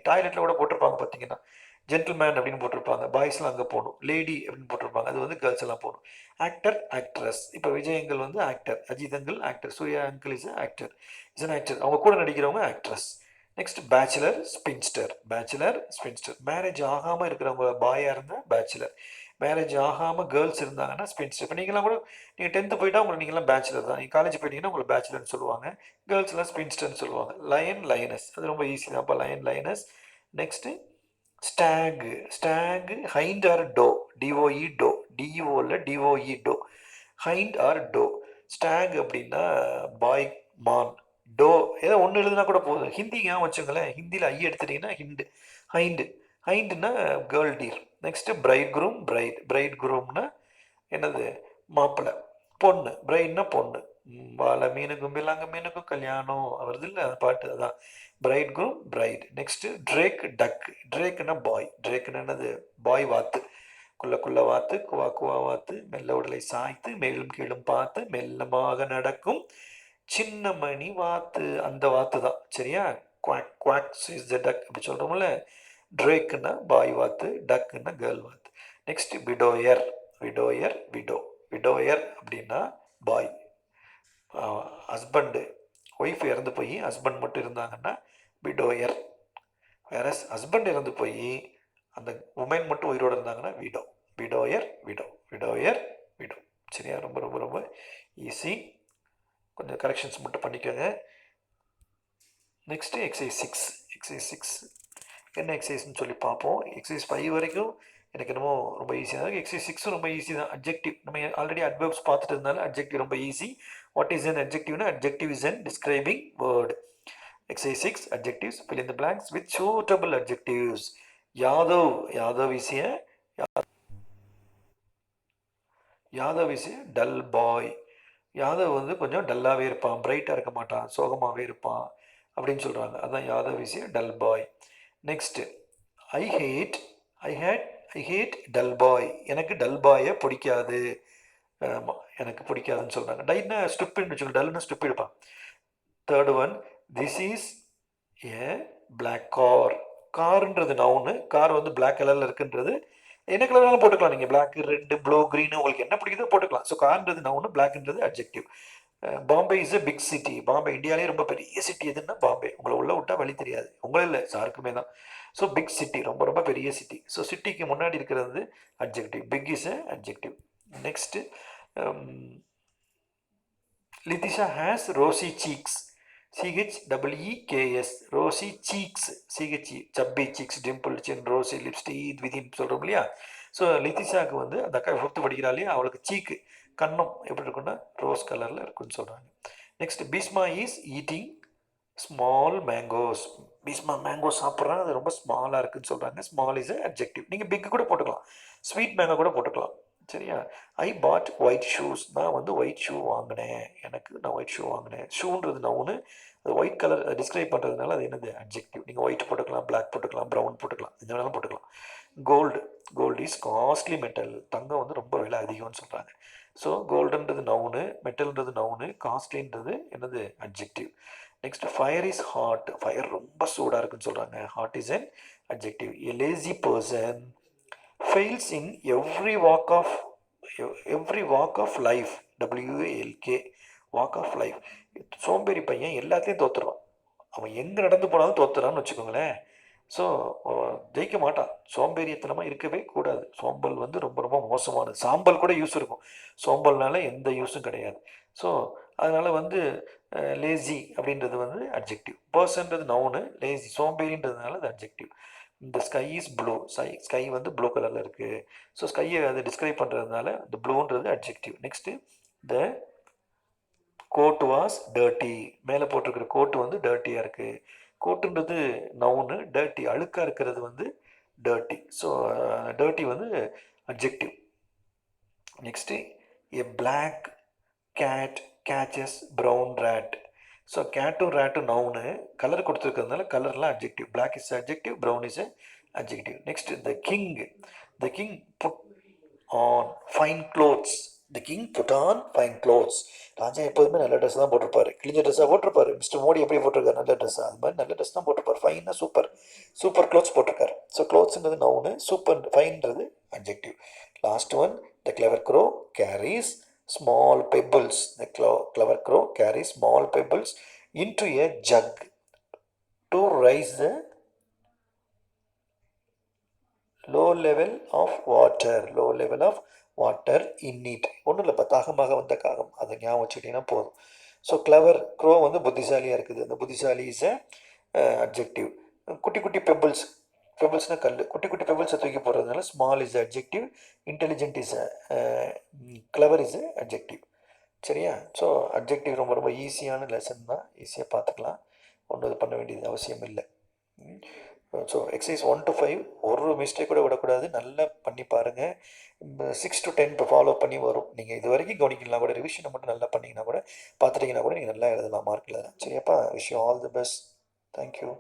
டாய்லெட்டில் கூட போட்டிருப்பாங்க பார்த்தீங்கன்னா, ஜென்டில்மேன் அப்படின்னு போட்டிருப்பாங்க. பாய்ஸ்லாம் அங்கே போகணும். லேடி அப்படின்னு போட்டிருப்பாங்க, அது வந்து கேர்ள்ஸ் எல்லாம் போகணும். ஆக்ட்ரஸ். இப்போ விஜய் அங்கிள் வந்து actor, Ajith uncle actor, Suriya uncle is actor. அவங்க கூட நடிக்கிறவங்க actress. Next bachelor spinster. Marriage ஆகாமல் இருக்கிறவங்க பாயாக இருந்தால் பேச்சுலர். மேரேஜ் ஆகாமல் கேர்ள்ஸ் இருந்தாங்கன்னா ஸ்பின்ஸ்டர். இப்போ நீங்களாம் கூட நீங்கள் 10th போயிட்டா உங்களை நீங்களாம் பேச்சுலர் தான். நீங்கள் காலேஜ் போயிட்டீங்கன்னா உங்களை பேச்சுலர்னு சொல்லுவாங்க. கேர்ள்ஸ்லாம் ஸ்பின்ஸ்டர்னு சொல்லுவாங்க. லைனஸ். அது ரொம்ப ஈஸி தான். அப்போ lioness. Next stag hind or doe. DOE doe. Hind or doe. Stag அப்படின்னா பாய் மான். டோ ஏதோ ஒன்று எழுதுனா கூட போதும். ஹிந்தி ஏன் வச்சுங்களேன், ஹிந்தியில் ஐ எடுத்துட்டிங்கன்னா ஹைண்டுனா கேர்ள் டீர். நெக்ஸ்ட்டு பிரைட் குரூம்னா என்னது, மாப்பிள்ளை. பொண்ணு பிரைட்னா பொண்ணு. வாழை மீனுக்கும் பில்லாங்க மீனுக்கும் கல்யாணம் வருது இல்லை, அந்த பாட்டு அதான் பிரைட் குரூம் பிரைட். நெக்ஸ்ட்டு ட்ரேக்குன்னா பாய். என்னது, பாய் வாத்து. குள்ள வாத்து, குவா வாத்து, மெல்ல உடலை சாய்த்து மேலும் கீழும் பார்த்து மெல்லமாக நடக்கும் சின்ன மணி வாத்து. அந்த வாத்து தான். சரியா? குவாக்ஸ் இஸ் த டக் அப்படி சொல்கிறோம்ல. ட்ரேக்குன்னா பாய் வாத்து, டக்குன்னா கேர்ள் வாத்து. Next widow. அப்படின்னா பாய். ஹஸ்பண்டு ஒய்ஃப் இறந்து போய் ஹஸ்பண்ட் மட்டும் இருந்தாங்கன்னா விடோயர். வேற ஹஸ்பண்ட் இறந்து போய் அந்த உமன் மட்டும் உயிரோடு இருந்தாங்கன்னா விடோயர். சரியா? ரொம்ப ரொம்ப ரொம்ப ஈஸி. கொஞ்சம் கரெக்ஷன்ஸ் மட்டும் பண்ணிக்கோங்க. Next exercise 6. என்ன எக்ஸசைஸ்னு சொல்லி பார்ப்போம். எக்ஸசைஸ் 5 வரைக்கும் எனக்கு என்னமோ ரொம்ப ஈஸியாக தான் இருக்குது. எக்ஸசைஸ் 6 ரொம்ப ஈஸி தான். அட்ஜெக்டிவ் நம்ம ஆல்ரெடி அட்வெர்ப்ஸ் பார்த்துட்டு இருந்தாலும் அட்ஜெக்டிவ் ரொம்ப ஈஸி. வாட் இஸ் அன் அட்ஜெக்டிவ்னா adjective is an describing word. Exercise 6 adjectives, fill in the blanks with suitable adjectives. Yadav is a dull boy. Yadav வந்து கொஞ்சம் டல்லாகவே இருப்பான், பிரைட்டாக இருக்க மாட்டான், சோகமாகவே இருப்பான் அப்படின்னு சொல்கிறாங்க. அதுதான் Yadav is a dull boy. Next I hate dull boy. எனக்கு டல் பாயை பிடிக்காது, எனக்கு பிடிக்காதுன்னு சொல்கிறாங்க. டைன்னா ஸ்டூப்பிட்னு சொல்லி, டல்னு ஸ்டூப்பிடுப்பான். Third one, this is a black car. காருன்றது நவுனு, கார் வந்து பிளாக் கலரில் இருக்குன்றது என்ன கலர்னாலும் போட்டுக்கலாம். நீங்கள் பிளாக், ரெட்டு, ப்ளூ, க்ரீனு, உங்களுக்கு என்ன பிடிக்குதோ போட்டுக்கலாம். ஸோ கார்ன்றது நவுனு, பிளாக்ன்றது adjective. Bombay is a big city. Bombay இந்தியாவிலே ரொம்ப பெரிய சிட்டி எதுன்னா பாம்பே. உங்களை உள்ள விட்டால் வழி தெரியாது, உங்களே இல்லை யாருக்குமே தான். ஸோ பிக் சிட்டி, ரொம்ப ரொம்ப பெரிய சிட்டி. ஸோ சிட்டிக்கு முன்னாடி இருக்கிறது adjective. Big is a adjective. Next, Lithisha has rosy cheeks. CHEEKS, rosy cheeks. CHE, chubby cheeks, dimple chin, rosy lips, teeth within சொல்கிறோம் இல்லையா. ஸோ லித்திஷாவுக்கு வந்து அந்த அக்கா 5th படிக்கிறா இல்லையா, அவளுக்கு சீக்கு, கன்னம் எப்படி இருக்குன்னா ரோஸ் கலரில் இருக்குன்னு சொல்கிறாங்க. Next, பீஸ்மா is eating small mangoes. பீஸ்மா mango சாப்பிட்றாங்க, அது ரொம்ப ஸ்மாலாக இருக்குன்னு சொல்கிறாங்க. Small is adjective. நீங்கள் பிக் கூட போட்டுக்கலாம், ஸ்வீட் மேங்கோ கூட போட்டுக்கலாம். சரியா. ஐ பாட் ஒயிட் ஷூஸ். நான் வந்து ஒயிட் ஷூ வாங்கினேன், நான் ஒயிட் ஷூ வாங்கினேன். ஷூன்றது நவுனு, அது ஒயிட் கலர் டிஸ்கிரைப் பண்ணுறதுனால அது என்னது அட்ஜெக்டிவ். நீங்கள் ஒயிட் போட்டுக்கலாம், பிளாக் போட்டுக்கலாம், ப்ரௌன் போட்டுக்கலாம், இந்த வேணாலும் போட்டுக்கலாம். Gold is costly metal. தங்கம் வந்து ரொம்ப விலை அதிகம்னு சொல்கிறாங்க. ஸோ கோல்டுன்றது நவுனு, மெட்டல்ன்றது நவுனு, காஸ்ட்லின்றது என்னது adjective. Next, fire is hot. Fire ரொம்ப சூடாக இருக்குன்னு சொல்கிறாங்க. Hot is an adjective. A lazy person fails in every walk of life. WALK, walk of life. சோம்பேறி பையன் எல்லாத்தையும் தோத்துருவான். அவன் எங்கே நடந்து போனாலும் தோத்துறான்னு வச்சுக்கோங்களேன். ஸோ ஜெயிக்க மாட்டான். சோம்பேறியத்தனமாக இருக்கவே கூடாது. சோம்பல் வந்து ரொம்ப ரொம்ப மோசமானது. சாம்பல் கூட யூஸ் இருக்கும், சோம்பல்னால எந்த யூஸும் கிடையாது. ஸோ அதனால் வந்து லேசி அப்படின்றது வந்து அட்ஜெக்டிவ். பர்சன்றது நவுனு, லேசி சோம்பேறின்றதுனால அது அட்ஜெக்டிவ். இந்த ஸ்கை இஸ் ப்ளூ. ஸ்கை வந்து ப்ளூ கலரில் இருக்குது. ஸோ ஸ்கையை அதை டிஸ்கிரைப் பண்ணுறதுனால இந்த ப்ளூன்றது adjective. Next, the coat was dirty. மேலே போட்டிருக்கிற கோட்டு வந்து டர்ட்டியாக இருக்குது. கோட்டுன்றது நவுனு, டர்ட்டி அழுக்காக இருக்கிறது வந்து டர்ட்டி. ஸோ டர்ட்டி வந்து adjective. Next, a black cat catches brown rat. So கேட்டும் ரேட்டும் நவுனு, கலர் கொடுத்துருக்கிறதுனால கலர்லாம் adjective. Black is adjective, brown is adjective. Next, the king put on fine clothes. The king put on fine clothes. ராஜா எப்போதுமே நல்ல dress தான் போட்டிருப்பாரு, கிழிஞ்ச ட்ரெஸ்ஸாக போட்டிருப்பாரு. மிஸ்டர் மோடி எப்படி போட்டிருக்காரு, நல்ல ட்ரெஸ்ஸாக, அது மாதிரி நல்ல ட்ரெஸ் தான் போட்டிருப்பார். ஃபைனாக சூப்பர் க்ளோத்ஸ் போட்டிருக்காரு. ஸோ க்ளோத்ஸுங்கிறது நவுனு, சூப்பர் ஃபைன்றது adjective. Last one, the clever crow carries small pebbles. The clever crow carries small pebbles into a jug to raise the low level of water in it. ஒன்றும் இல்லைப்பா, தாகமாக வந்த காகம், அதை ஞாபகம் வச்சுக்கிட்டிங்கன்னா போதும். ஸோ கிளவர் க்ரோ வந்து புத்திசாலியாக இருக்குது. அந்த புத்திசாலி இஸ் அட்ஜெக்டிவ். குட்டி குட்டி பெபிள்ஸ்னால் கல், குட்டி பெபிள்ஸை தூக்கி போடுறதுனால small is adjective. Intelligent is clever is adjective. சரியா. ஸோ அட்ஜெக்டிவ் ரொம்ப ரொம்ப ஈஸியான லெசன் தான், ஈஸியாக பார்த்துக்கலாம், ஒன்றும் இது பண்ண வேண்டியது அவசியம் இல்லை. ஸோ எக்ஸசைஸ் 1 to 5 ஒரு மிஸ்டேக் கூட விடக்கூடாது, நல்லா பண்ணி பாருங்கள். 6 to 10 ஃபாலோ பண்ணி வரும். நீங்கள் இது வரைக்கும் கவனிக்கலாம் கூட, ரிவிஷனை மட்டும் நல்லா பண்ணிங்கன்னா கூட, பார்த்துட்டிங்கன்னா கூட நீங்கள் நல்லா எழுதலாம், மார்க் எழுதலாம். சரியாப்பா. Wish you all the best. Thank you.